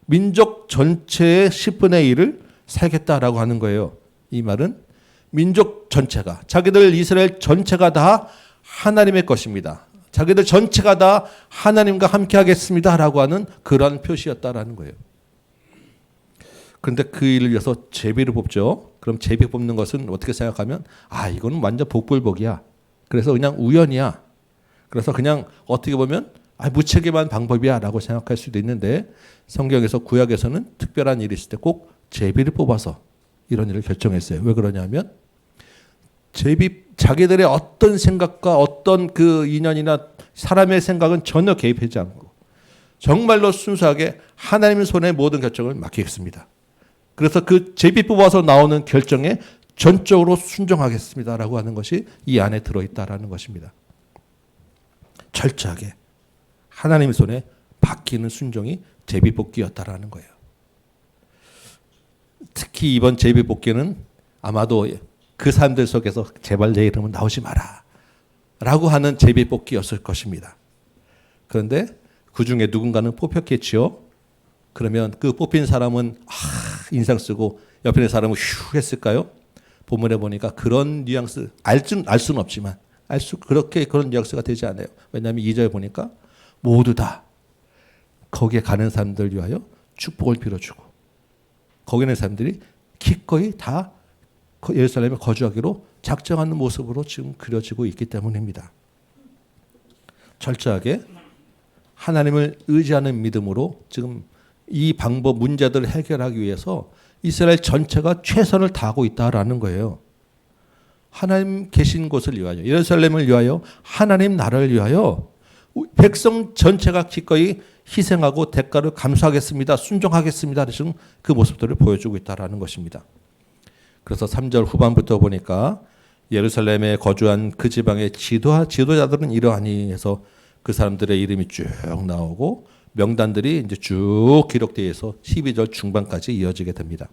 민족 전체의 10분의 1을 살겠다라고 하는 거예요. 이 말은 민족 전체가, 자기들 이스라엘 전체가 다 하나님의 것입니다. 자기들 전체가 다 하나님과 함께 하겠습니다라고 하는 그러한 표시였다라는 거예요. 그런데 그 일을 위해서 제비를 뽑죠. 그럼 제비 뽑는 것은 어떻게 생각하면 이거는 완전 복불복이야. 그래서 그냥 우연이야. 그래서 그냥 어떻게 보면 무책임한 방법이야 라고 생각할 수도 있는데 성경에서 구약에서는 특별한 일이 있을 때 꼭 제비를 뽑아서 이런 일을 결정했어요. 왜 그러냐면 자기들의 어떤 생각과 어떤 그 인연이나 사람의 생각은 전혀 개입하지 않고 정말로 순수하게 하나님의 손에 모든 결정을 맡기겠습니다. 그래서 그 제비 뽑아서 나오는 결정에 전적으로 순종하겠습니다라고 하는 것이 이 안에 들어있다라는 것입니다. 철저하게 하나님의 손에 맡기는 순종이 제비 뽑기였다라는 거예요. 특히 이번 제비 뽑기는 아마도 그 사람들 속에서 제발 내 이름은 나오지 마라 라고 하는 제비 뽑기였을 것입니다. 그런데 그 중에 누군가는 뽑혔겠지요. 그러면 그 뽑힌 사람은 인상 쓰고 옆에 있는 사람은 휴 했을까요? 본문에 보니까 그런 뉘앙스 알 수는 없지만 그렇게 그런 뉘앙스가 되지 않아요. 왜냐하면 2절에 보니까 모두 다 거기에 가는 사람들 위하여 축복을 빌어주고 거기 있는 사람들이 기꺼이 다 예루살렘에 거주하기로 작정하는 모습으로 지금 그려지고 있기 때문입니다. 철저하게 하나님을 의지하는 믿음으로 지금 이 방법 문제들을 해결하기 위해서 이스라엘 전체가 최선을 다하고 있다라는 거예요. 하나님 계신 곳을 위하여, 예루살렘을 위하여, 하나님 나라를 위하여 백성 전체가 기꺼이 희생하고 대가를 감수하겠습니다. 순종하겠습니다. 지금 그 모습들을 보여주고 있다라는 것입니다. 그래서 3절 후반부터 보니까 예루살렘에 거주한 그 지방의 지도자들은 이러하니 해서 그 사람들의 이름이 쭉 나오고 명단들이 이제 쭉 기록되어 있어서 12절 중반까지 이어지게 됩니다.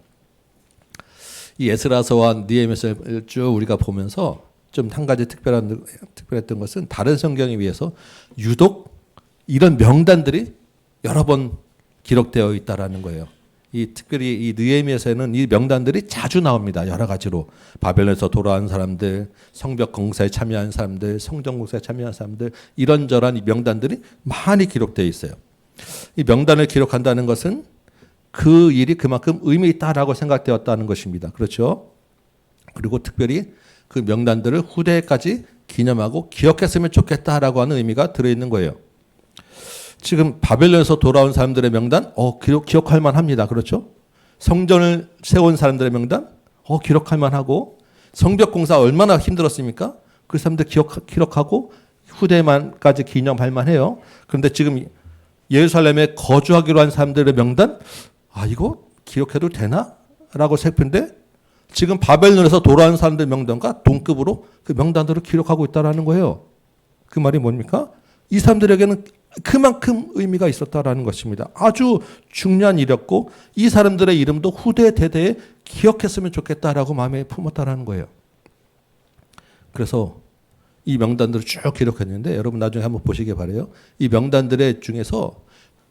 이 에스라서와 느헤미야서를 쭉 우리가 보면서 좀 한 가지 특별했던 것은 다른 성경에 비해서 유독 이런 명단들이 여러 번 기록되어 있다라는 거예요. 특별히 이 느헤미야서에는 이 명단들이 자주 나옵니다. 여러 가지로 바벨론에서 돌아온 사람들, 성벽 공사에 참여한 사람들, 성전 공사에 참여한 사람들 이런저런 이 명단들이 많이 기록되어 있어요. 이 명단을 기록한다는 것은 그 일이 그만큼 의미 있다라고 생각되었다는 것입니다. 그렇죠? 그리고 특별히 그 명단들을 후대까지 기념하고 기억했으면 좋겠다라고 하는 의미가 들어있는 거예요. 지금 바벨론에서 돌아온 사람들의 명단, 기억할 만합니다. 그렇죠? 성전을 세운 사람들의 명단, 기록할 만하고 성벽 공사 얼마나 힘들었습니까? 그 사람들 기록하고 후대만까지 기념할 만해요. 그런데 지금 예루살렘에 거주하기로 한 사람들의 명단, 이거 기록해도 되나? 라고 싶은데 지금 바벨론에서 돌아온 사람들 명단과 동급으로 그 명단으로 기록하고 있다라는 거예요. 그 말이 뭡니까? 이 사람들에게는 그만큼 의미가 있었다라는 것입니다. 아주 중요한 일이었고 이 사람들의 이름도 후대 대대에 기억했으면 좋겠다라고 마음에 품었다라는 거예요. 그래서 이 명단들을 쭉 기록했는데 여러분 나중에 한번 보시기 바라요. 이 명단들의 중에서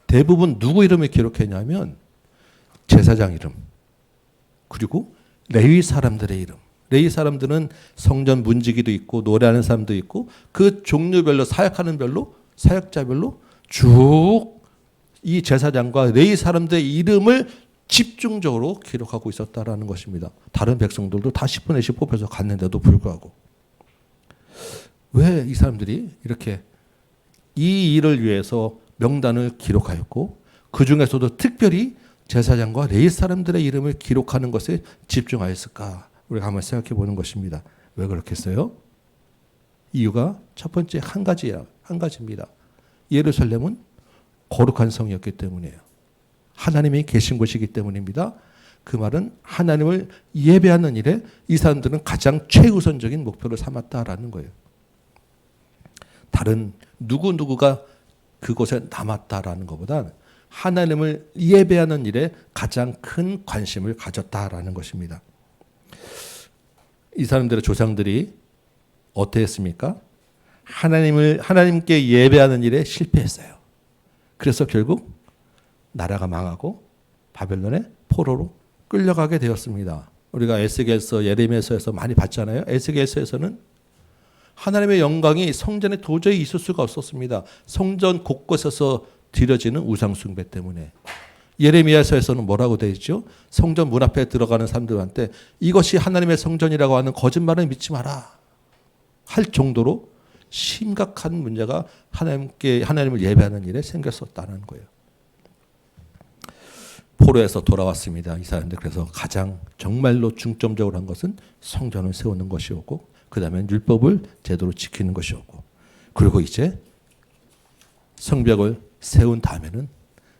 대부분 누구 이름을 기록했냐면 제사장 이름, 그리고 레위 사람들의 이름. 레위 사람들은 성전 문지기도 있고 노래하는 사람도 있고 그 종류별로 사역하는 별로 사역자별로 쭉 이 제사장과 레위 사람들의 이름을 집중적으로 기록하고 있었다라는 것입니다. 다른 백성들도 다 10분의 10 뽑혀서 갔는데도 불구하고 왜 이 사람들이 이렇게 이 일을 위해서 명단을 기록하였고 그 중에서도 특별히 제사장과 레위 사람들의 이름을 기록하는 것에 집중하였을까? 우리가 한번 생각해 보는 것입니다. 왜 그렇겠어요? 이유가 첫 번째 한 가지입니다. 예루살렘은 거룩한 성이었기 때문이에요. 하나님이 계신 곳이기 때문입니다. 그 말은 하나님을 예배하는 일에 이 사람들은 가장 최우선적인 목표를 삼았다라는 거예요. 다른 누구누구가 그곳에 남았다라는 것보다 하나님을 예배하는 일에 가장 큰 관심을 가졌다라는 것입니다. 이 사람들의 조상들이 어땠습니까? 하나님께 예배하는 일에 실패했어요. 그래서 결국 나라가 망하고 바벨론의 포로로 끌려가게 되었습니다. 우리가 에스겔서, 예레미야서에서 많이 봤잖아요. 에스겔서에서는 하나님의 영광이 성전에 도저히 있을 수가 없었습니다. 성전 곳곳에서 드려지는 우상 숭배 때문에. 예레미야서에서는 뭐라고 되어 있죠? 성전 문 앞에 들어가는 사람들한테 이것이 하나님의 성전이라고 하는 거짓말을 믿지 마라 할 정도로 심각한 문제가 하나님을 예배하는 일에 생겼었다는 거예요. 포로에서 돌아왔습니다. 이 사람들. 그래서 가장 정말로 중점적으로 한 것은 성전을 세우는 것이었고 그 다음에 율법을 제대로 지키는 것이었고 그리고 이제 성벽을 세운 다음에는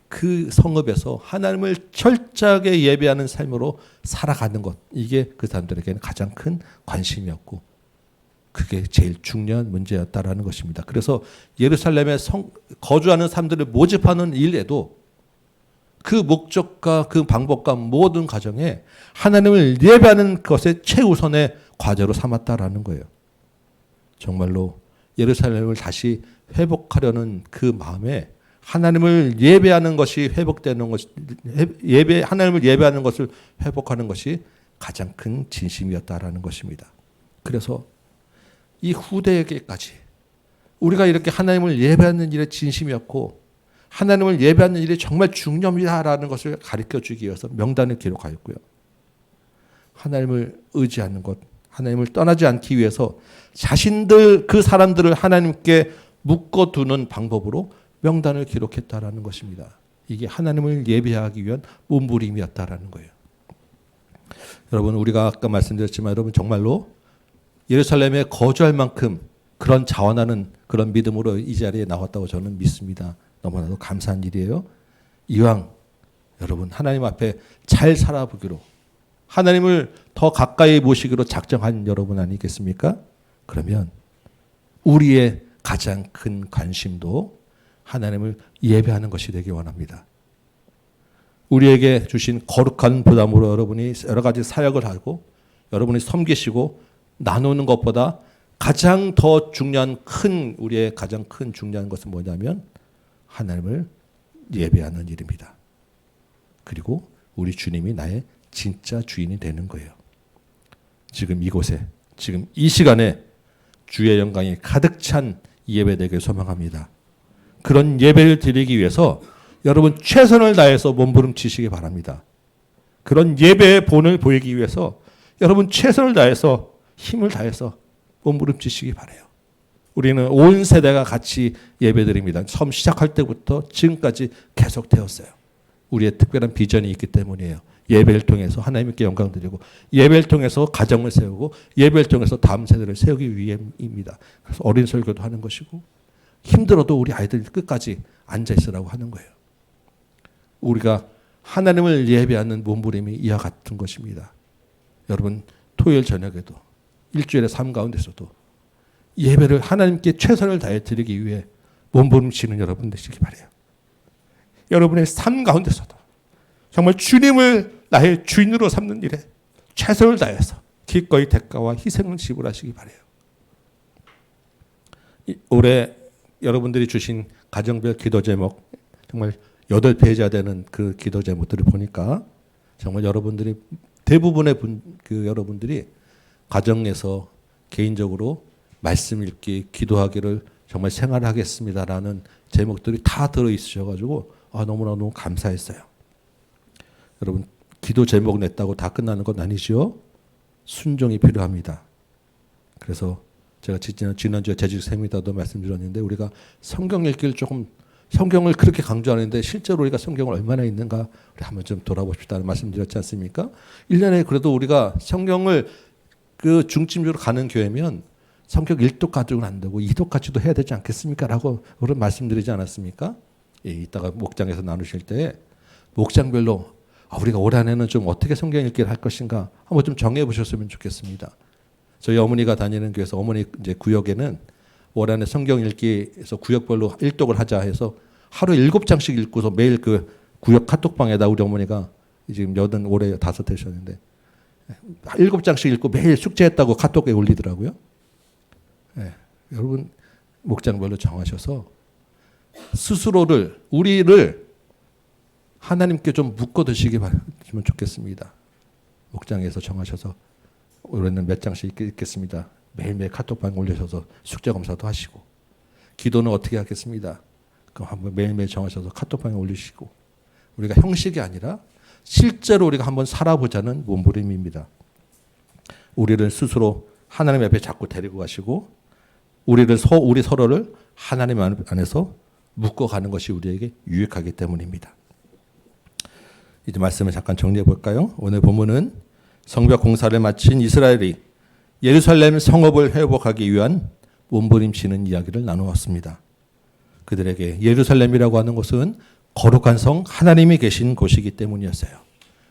그 성읍에서 하나님을 철저하게 예배하는 삶으로 살아가는 것, 이게 그 사람들에게는 가장 큰 관심이었고 그게 제일 중요한 문제였다라는 것입니다. 그래서 예루살렘에 거주하는 사람들을 모집하는 일에도 그 목적과 그 방법과 모든 과정에 하나님을 예배하는 것에 최우선의 과제로 삼았다라는 거예요. 정말로 예루살렘을 다시 회복하려는 그 마음에 하나님을 예배하는 것이 회복되는 것, 하나님을 예배하는 것을 회복하는 것이 가장 큰 진심이었다라는 것입니다. 그래서 이 후대에게까지 우리가 이렇게 하나님을 예배하는 일에 진심이었고 하나님을 예배하는 일이 정말 중요합니다라는 것을 가르쳐 주기 위해서 명단을 기록하였고요. 하나님을 의지하는 것, 하나님을 떠나지 않기 위해서 자신들 그 사람들을 하나님께 묶어두는 방법으로 명단을 기록했다라는 것입니다. 이게 하나님을 예배하기 위한 몸부림이었다라는 거예요. 여러분 우리가 아까 말씀드렸지만 여러분 정말로 예루살렘에 거주할 만큼 그런 자원하는 그런 믿음으로 이 자리에 나왔다고 저는 믿습니다. 너무나도 감사한 일이에요. 이왕 여러분 하나님 앞에 잘 살아보기로 하나님을 더 가까이 모시기로 작정한 여러분 아니겠습니까? 그러면 우리의 가장 큰 관심도 하나님을 예배하는 것이 되기 원합니다. 우리에게 주신 거룩한 부담으로 여러분이 여러 가지 사역을 하고 여러분이 섬기시고 나누는 것보다 가장 더 중요한 우리의 가장 큰 중요한 것은 뭐냐면 하나님을 예배하는 일입니다. 그리고 우리 주님이 나의 진짜 주인이 되는 거예요. 지금 이곳에 지금 이 시간에 주의 영광이 가득 찬 예배 되길 소망합니다. 그런 예배를 드리기 위해서 여러분 최선을 다해서 몸부림치시기 바랍니다. 그런 예배의 본을 보이기 위해서 여러분 최선을 다해서 힘을 다해서 몸부림치시기 바라요. 우리는 온 세대가 같이 예배드립니다. 처음 시작할 때부터 지금까지 계속 되었어요. 우리의 특별한 비전이 있기 때문이에요. 예배를 통해서 하나님께 영광 드리고 예배를 통해서 가정을 세우고 예배를 통해서 다음 세대를 세우기 위함입니다. 그래서 어린 설교도 하는 것이고 힘들어도 우리 아이들 끝까지 앉아있으라고 하는 거예요. 우리가 하나님을 예배하는 몸부림이 이와 같은 것입니다. 여러분 토요일 저녁에도 일주일의 삶 가운데서도 예배를 하나님께 최선을 다해 드리기 위해 몸부림치는 여러분 되시기 바라요. 여러분의 삶 가운데서도 정말 주님을 나의 주인으로 삼는 일에 최선을 다해서 기꺼이 대가와 희생을 지불하시기 바라요. 올해 여러분들이 주신 가정별 기도 제목 정말 8페이지가 되는 그 기도 제목들을 보니까 정말 여러분들이 대부분의 여러분들이 가정에서 개인적으로 말씀 읽기, 기도하기를 정말 생활하겠습니다라는 제목들이 다 들어 있으셔가지고 너무너무 감사했어요. 여러분 기도 제목 냈다고 다 끝나는 건 아니죠. 순종이 필요합니다. 그래서 제가 지난주에 재직 세미나도 말씀드렸는데 우리가 성경 읽기를 조금 성경을 그렇게 강조하는데 실제로 우리가 성경을 얼마나 읽는가 우리 한번 좀 돌아봅시다는 말씀드렸지 않습니까? 1년에 그래도 우리가 성경을 그 중심적으로 가는 교회면 성경 1독 가지고는 안 되고 2독까지도 해야 되지 않겠습니까? 라고 그런 말씀드리지 않았습니까? 예, 이따가 목장에서 나누실 때 목장별로 우리가 올 한해는 좀 어떻게 성경 읽기를 할 것인가 한번 좀 정해 보셨으면 좋겠습니다. 저희 어머니가 다니는 교회에서 어머니 이제 구역에는 올 한해 성경 읽기에서 구역별로 1독을 하자 해서 하루에 7장씩 읽고서 매일 그 구역 카톡방에다 우리 어머니가 지금 올해 5 되셨는데 7장씩 읽고 매일 숙제했다고 카톡에 올리더라고요. 네, 여러분 목장별로 정하셔서 스스로를 우리를 하나님께 좀 묶어 두시기 바라면 좋겠습니다. 목장에서 정하셔서 올해는 몇 장씩 읽겠습니다. 매일매일 카톡방에 올리셔서 숙제 검사도 하시고 기도는 어떻게 하겠습니다. 그럼 한번 매일매일 정하셔서 카톡방에 올리시고 우리가 형식이 아니라 실제로 우리가 한번 살아보자는 몸부림입니다. 우리를 스스로 하나님 앞에 자꾸 데리고 가시고 우리 서로를 하나님 안에서 묶어가는 것이 우리에게 유익하기 때문입니다. 이제 말씀을 잠깐 정리해 볼까요? 오늘 본문은 성벽 공사를 마친 이스라엘이 예루살렘 성읍을 회복하기 위한 몸부림치는 이야기를 나누었습니다. 그들에게 예루살렘이라고 하는 곳은 거룩한 성 하나님이 계신 곳이기 때문이었어요.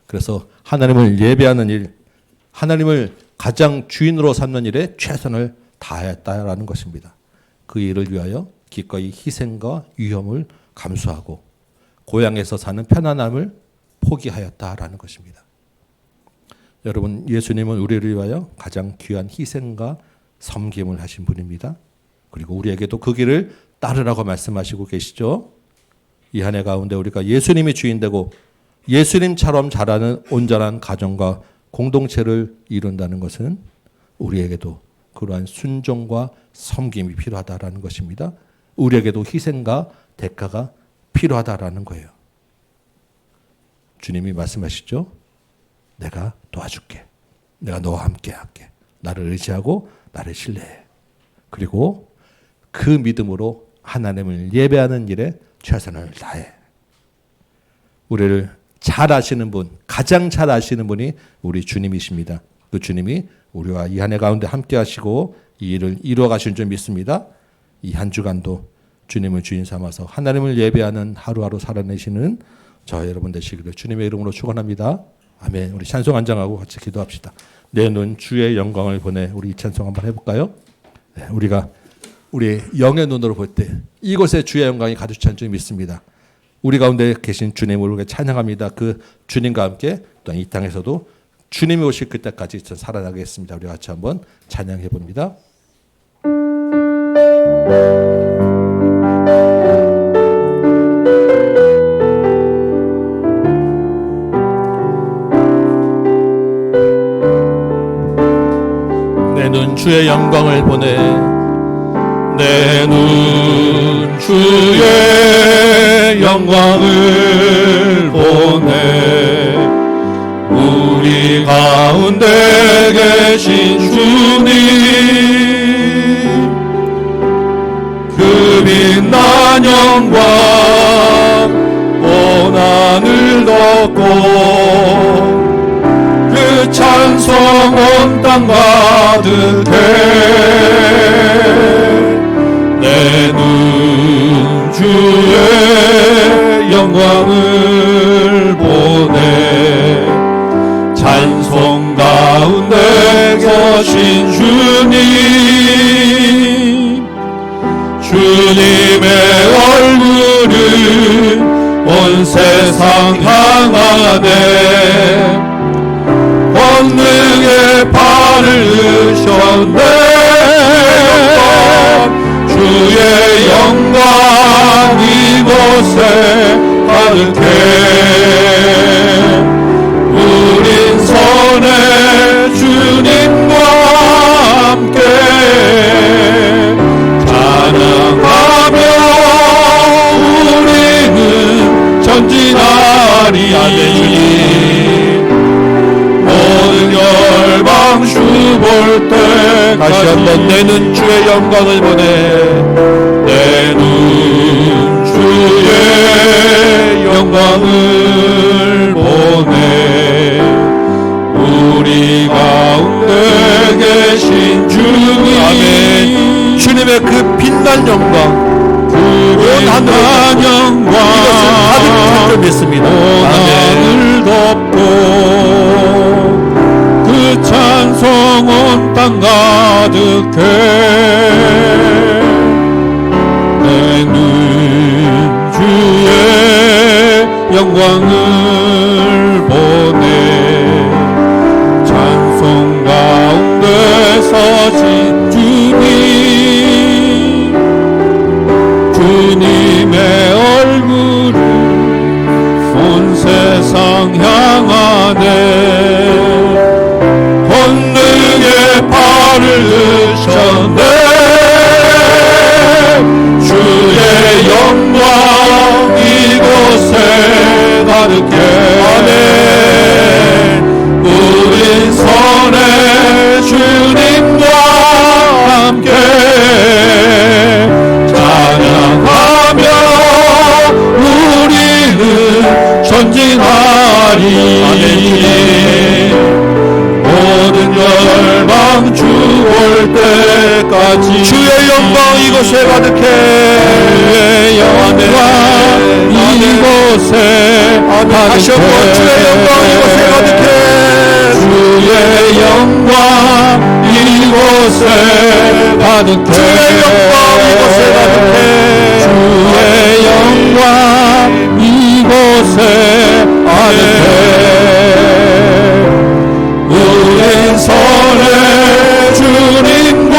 그래서 하나님을 예배하는 일, 하나님을 가장 주인으로 삼는 일에 최선을 다했다라는 것입니다. 그 일을 위하여 기꺼이 희생과 위험을 감수하고 고향에서 사는 편안함을 포기하였다라는 것입니다. 여러분 예수님은 우리를 위하여 가장 귀한 희생과 섬김을 하신 분입니다. 그리고 우리에게도 그 길을 따르라고 말씀하시고 계시죠. 이 한 해 가운데 우리가 예수님이 주인되고 예수님처럼 자라는 온전한 가정과 공동체를 이룬다는 것은 우리에게도 그러한 순종과 섬김이 필요하다라는 것입니다. 우리에게도 희생과 대가가 필요하다라는 거예요. 주님이 말씀하시죠. 내가 도와줄게. 내가 너와 함께 할게. 나를 의지하고 나를 신뢰해. 그리고 그 믿음으로 하나님을 예배하는 일에 최선을 다해. 우리를 잘 아시는 분, 가장 잘 아시는 분이 우리 주님이십니다. 그 주님이 우리와 이 한 해 가운데 함께 하시고 이 일을 이루어 가신 줄 믿습니다. 이 한 주간도 주님을 주인 삼아서 하나님을 예배하는 하루하루 살아내시는 저 여러분 되시기를 주님의 이름으로 축원합니다. 아멘. 우리 찬송 한장하고 같이 기도합시다. 내 눈 주의 영광을 보내. 우리 이 찬송 한번 해볼까요? 네, 우리가 우리 영의 눈으로 볼 때 이곳에 주의 영광이 가득 찬 줄 믿습니다. 우리 가운데 계신 주님을 우리가 찬양합니다. 그 주님과 함께 또 이 땅에서도 주님이 오실 그때까지 살아나겠습니다. 우리 같이 한번 찬양해 봅니다. 내 눈 주의 영광을 보내. 내 눈 주의 영광을 보내. 우리 가운데 계신 주님 그 빛난 영광 온 하늘 덮고 그 찬송 온 땅 가득해. 내 눈 주의 영광을 보내. 찬송 가운데 하신 주님, 주님의 얼굴을 온 세상 향하네. 권능의 발을 드셨네. 주의 영광 이곳에 가득해. 우린 선해 주님과 함께 찬양하며 우리는 전진하리. 주님, 모든 열방 주 볼 때 다시 한번 내 눈 주의 영광을 보내. 내 눈 주의 영광을 보내. 우리 가운데 계신 주님, 아멘. 주님의 그 빛난 영광, 그 빛난 영광 이것은 가득 찰 줄 믿습니다. 아멘. 덮고 그 찬송 온 땅 가득해. 내 눈 주의 영광을 보내. 찬송 가운데 서신 주님, 주님의 얼굴을 온 세상 향하네. 권능의 발을 드셨네. 주의 영광 이곳에 가득해. 아멘. 우린 선해 주님과 함께 찬양하며 우리는 전진하리. 아멘. 모든 열방 주 올 때까지 주의 영광 이곳에 가득해. 주의 영광 이곳에 가득해. 주의 영광 이곳에 가득해. 주의 영광 이곳에 가득해. 주의 영광 이곳에 가득해. 주의 영광 이곳에 가득해. 우린 선해 주님과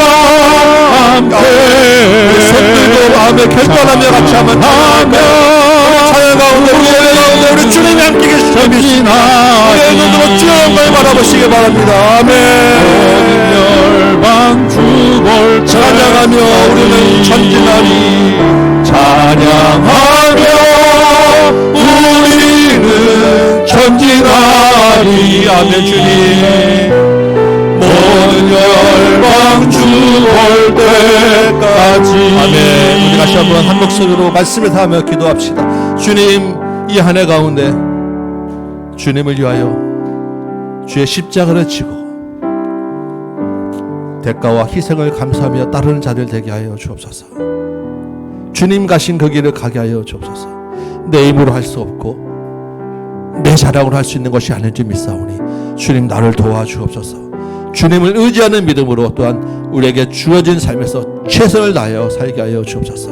함께. 손들고 마음에 결단하며 같이 한번 하며 찬양 가운데 우리 주님이 함께 계시는 믿습니다. 우리의 눈으로 주의 영광을 바라보시기 바랍니다. 아멘. 모든 열방 주볼 찬양하며 우리는 전진하리. 찬양하며 우리는 전진하리. 아멘. 주님, 모든 열방 주 볼 때까지. 아멘. 우리 다시 한번 한 목소리로 말씀을 다하며 기도합시다. 주님, 이 한 해 가운데 주님을 위하여 주의 십자가를 지고 대가와 희생을 감사하며 따르는 자들 되게 하여 주옵소서. 주님 가신 그 길을 가게 하여 주옵소서. 내 힘으로 할 수 없고 내 자랑으로 할 수 있는 것이 아닌지 믿사오니 주님 나를 도와주옵소서. 주님을 의지하는 믿음으로 또한 우리에게 주어진 삶에서 최선을 다하여 살게 하여 주옵소서.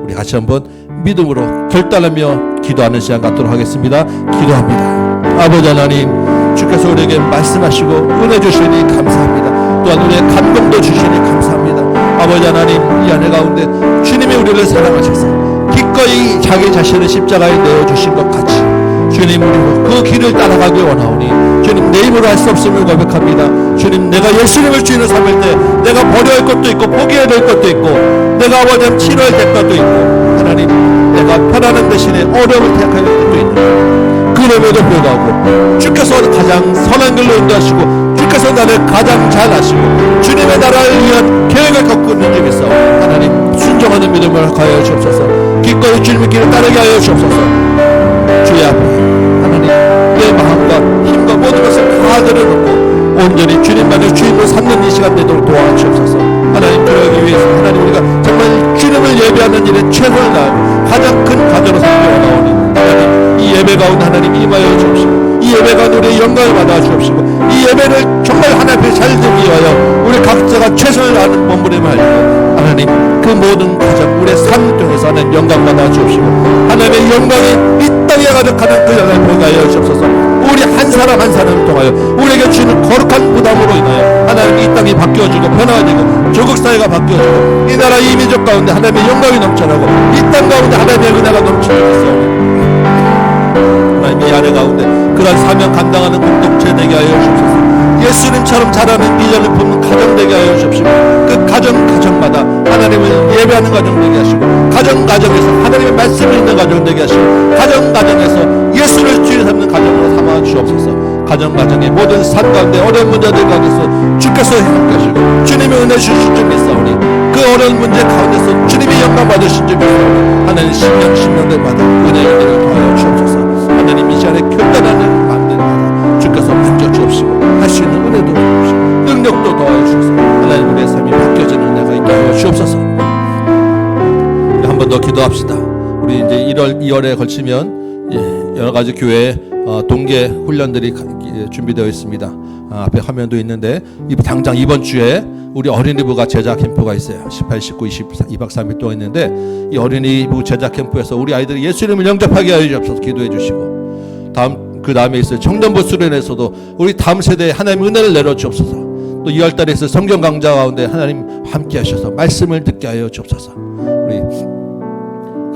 우리 같이 한번 믿음으로 결단하며 기도하는 시간 갖도록 하겠습니다. 기도합니다. 아버지 하나님, 주께서 우리에게 말씀하시고 은혜 주시니 감사합니다. 또한 우리의 감동도 주시니 감사합니다. 아버지 하나님, 이 한 해 가운데 주님이 우리를 사랑하셔서 기꺼이 자기 자신을 십자가에 내어주신 것 같이 주님, 우리로 그 길을 따라가기 원하오니 주님, 내 힘으로 할 수 없음을 고백합니다. 주님, 내가 예수님을 주인으로 삼을 때 내가 버려야 할 것도 있고 포기해야 될 것도 있고 내가 아버지 치러야 될 것도 있고 하나님, 내가 편안한 대신에 어려움을 택할 것도 있고 그럼에도 불구하고 주께서 가장 선한 길로 인도하시고 주께서 나를 가장 잘 아시고 주님의 나라를 위한 계획을 갖고 있는 중에 있어 하나님, 순종하는 믿음을 가하여 주옵소서. 기꺼이 주님의 길을 따르게 하여 주옵소서. 주의 앞에 하나님, 내 마음과 힘과 모든 것을 다 내려놓고 온전히 주님만을 주인으로 삼는 이 시간 되도록 도와주옵소서. 하나님, 그러기 위해서 하나님, 우리가 정말 주님을 예배하는 일에 최선을 다하고 가장 큰 과제로 삼겨 나오니 하나님, 이 예배 가운데 하나님 임하여 주옵시고 이 이 예배가 우리의 영광을 받아 주옵시고 이 예배를 정말 하나님 앞에 잘 드리기 위하여 우리 각자가 최선을 다하는 몸부림을 하시고 하나님 그 모든 가정 우리의 삶 통해서 하나님 영광 받아 주옵시고 하나님의 영광이 이 땅에 가득하는 그 영광을 보게 하여 주옵소서. 우리 한 사람 한 사람을 통하여 우리에게 주는 거룩한 부담으로 인하여 하나님 이 땅이 바뀌어지고 변화되고 조국 사회가 바뀌어지고 이 나라 이 민족 가운데 하나님의 영광이 넘쳐나고 이 땅 가운데 하나님의 은혜가 넘치고 있사오니 하나님 이 아래 가운데 그러한 사명 감당하는 공동체 되게 하여 주옵소서. 예수님처럼 자라는 비전을 품는 가정 되게 하여 주옵시고 그 가정마다 하나님을 예배하는 가정 되게 하시고 가정에서 하나님의 말씀을 읽는 가정 되게 하시고 가정에서 예수를 주인 삼는 가정으로 삼아 주옵소서. 가정의 모든 삶 가운데 어려운 문제들 가운데서 주께서 함께 하시고 주님의 은혜 주신 줄 믿사오니 그 어려운 문제 가운데서 주님의 영광 받으신 줄 믿사오니 하나님 십년들마다 은혜를 더하여 주옵소서. 하나님 이 시간에 결단하는 마음들마다 주께서 만져 주옵시고 할 수 있는 은혜도 주옵시고 능력도 더하여 주옵소서. 하나님 우리의 삶이 바뀌어지는 은혜가 있게 하여 주옵소서. 한 번 더 기도합시다. 우리 이제 1월 2월에 걸치면 여러 가지 교회 동계 훈련들이 준비되어 있습니다. 앞에 화면도 있는데 당장 이번 주에 우리 어린이부가 제자 캠프가 있어요. 18, 19, 20, 2박 3일 동안 있는데 이 어린이부 제자 캠프에서 우리 아이들이 예수님을 영접하게 하여 주옵소서. 기도해 주시고 그 다음에 있어요. 청년부 수련에서도 우리 다음 세대에 하나님의 은혜를 내려 주옵소서. 또 2월달에 있을 성경 강좌 가운데 하나님 함께 하셔서 말씀을 듣게 하여 주옵소서. 우리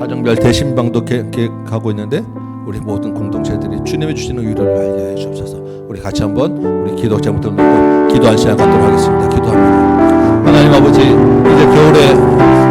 가정별 대신방도 계획하고 있는데 우리 모든 공동체들이 주님이 주시는 위로를 알게 하여 주옵소서. 우리 같이 한번 우리 기도 제목들 놓고 기도한 시간 갖도록 하겠습니다. 기도합니다. 하나님 아버지 이제 겨울에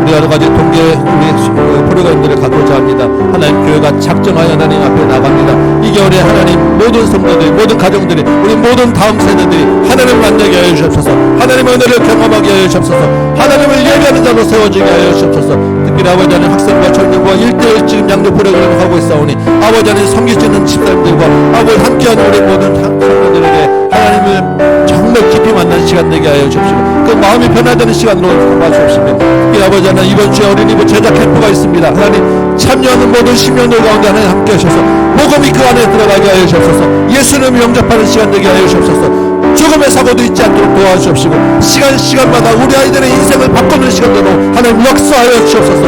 우리 여러 가지 동계 우리 프로그램들을 갖고자 합니다. 하나님 교회가 작정하여 하나님 앞에 나갑니다. 이 겨울에 하나님 모든 성도들 모든 가정들이 우리 모든 다음 세대들이 하나님을 만나게 하여 주옵소서. 하나님의 은혜를 경험하게 하여 주옵소서. 하나님을 예배하는 자로 세워지게 하여 주옵소서. 특별히 아버지 하나님 학생과 청년과 1대1 지금 양육 프로그램을 하고 있사오니 아버지 하나님 섬기시는 집사님들과 아버지 함께하는 우리 모든 성도들에게 하나님을 정말 깊이 만나는 시간 되게 하여 주옵시고 그 마음이 변화되는 시간으로 도와주옵시며 특히 아버지 하나님 이번 주에 어린이부 제자 캠프가 있습니다. 하나님 참여하는 모든 심령들 가운데 하나님 함께 하셔서 복음이 그 안에 들어가게 하여 주옵소서. 예수님을 영접하는 시간 되게 하여 주옵소서. 조금의 사고도 있지 않도록 도와주옵시고 시간마다 우리 아이들의 인생을 바꾸는 시간대로 하나님 역사하여 주옵소서.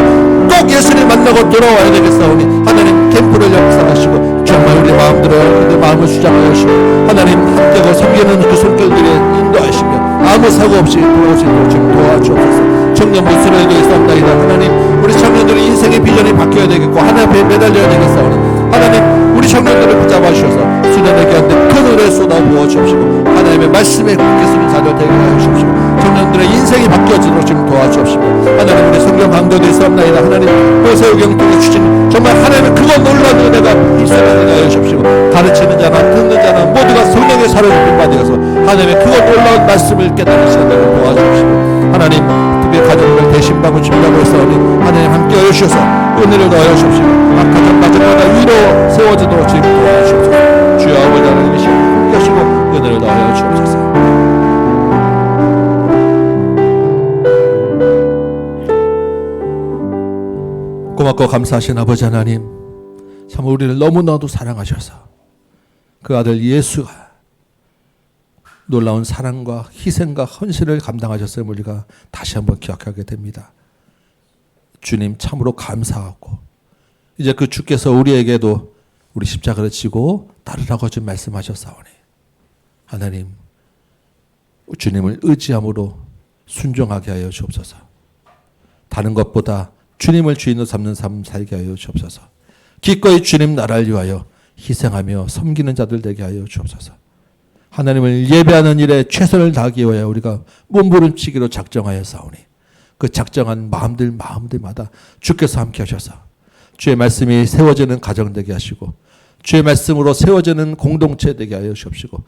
꼭 예수님 만나고 돌아와야 되겠사오니 하나님 캠프를 역사하시고 정말 우리 마음대로 우리 마음을 수장하여 주시고 하나님 함께하고 섬기는 그 손길들에 인도하시며 아무 사고 없이 돌아올 수 있도록 좀 도와주옵소서. 청년부 수련회도 있사옵나이다. 하나님 우리 청년들의 인생의 비전이 바뀌어야 되겠고 하나님 앞에 매달려야 되겠사오니 하나님 우리 청년들을 붙잡아 주셔서 수련회 기한때 큰 은혜 쏟아부어 주옵시고 하나님의 말씀에 굳게 쓰는 자들 되게 하여 주옵시고 청년들의 인생이 바뀌어지도록 좀 도와주옵시고 하나님 우리 성경 강도도 있사옵나이다. 하나님 모세오경 통해 주신 정말 하나님의 그거 놀라운 은혜가 있어나게 하여 주옵시고 가르치는 자나 듣는 자나 모두가 성령의 사로잡힌 바 되어서 하나님의 그거 놀라운 말씀을 깨닫는 시간들을 도와주옵시고 하나님 특별히 가정을 대신방을 준비하고 있사오니 하나님 함께 하여 주셔서 은혜를 더하여 주옵시고 가정마다 위로 세워지도록 지금 도와주옵소서. 주여 아버지 하나님의 시간 함께 하시고 은혜를 더하여 주옵소서. 고맙고 감사하신 아버지 하나님 참 우리를 너무나도 사랑하셔서 그 아들 예수가 놀라운 사랑과 희생과 헌신을 감당하셨음을 우리가 다시 한번 기억하게 됩니다. 주님 참으로 감사하고 이제 그 주께서 우리에게도 우리 십자가를 지고 따르라고 좀 말씀하셨사오니 하나님 주님을 의지함으로 순종하게 하여 주옵소서. 다른 것보다 주님을 주인으로 삼는 삶 살게 하여 주옵소서. 기꺼이 주님 나라를 위하여 희생하며 섬기는 자들 되게 하여 주옵소서. 하나님을 예배하는 일에 최선을 다하기 위하여 우리가 몸부림치기로 작정하여 싸우니 그 작정한 마음들마다 주께서 함께 하셔서 주의 말씀이 세워지는 가정 되게 하시고 주의 말씀으로 세워지는 공동체 되게 하여 주옵시고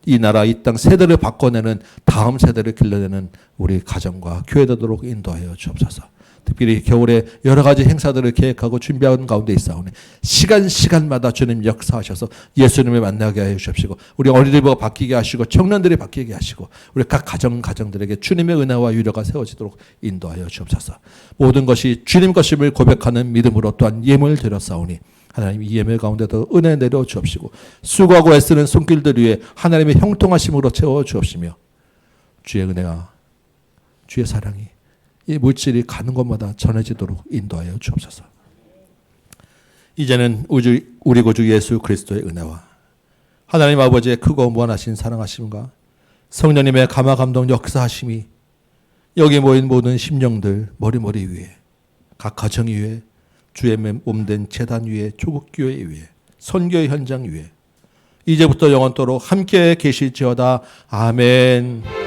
이 나라 이 땅 세대를 바꿔내는 다음 세대를 길러내는 우리 가정과 교회 되도록 인도하여 주옵소서. 특별히 겨울에 여러 가지 행사들을 계획하고 준비하는 가운데 있사오니 시간마다 주님 역사하셔서 예수님을 만나게 하여 주십시고 우리 어린이부가 바뀌게 하시고 청년들이 바뀌게 하시고 우리 각 가정들에게 주님의 은혜와 위로가 세워지도록 인도하여 주옵소서. 모든 것이 주님 것임을 고백하는 믿음으로 또한 예물을 드렸사오니 하나님 이 예배 가운데도 은혜 내려 주옵시고 수고하고 애쓰는 손길들 위에 하나님의 형통하심으로 채워 주옵시며 주의 은혜와 주의 사랑이 이 물질이 가는 곳마다 전해지도록 인도하여 주옵소서. 이제는 우리 구주 예수 그리스도의 은혜와 하나님 아버지의 크고 무한하신 사랑하심과 성령님의 감화 감동 역사하심이 여기 모인 모든 심령들 머리머리 위에 각 가정 위에 주의 몸된 제단 위에 조국교회 위에 선교의 현장 위에 이제부터 영원토록 함께 계실지어다. 아멘.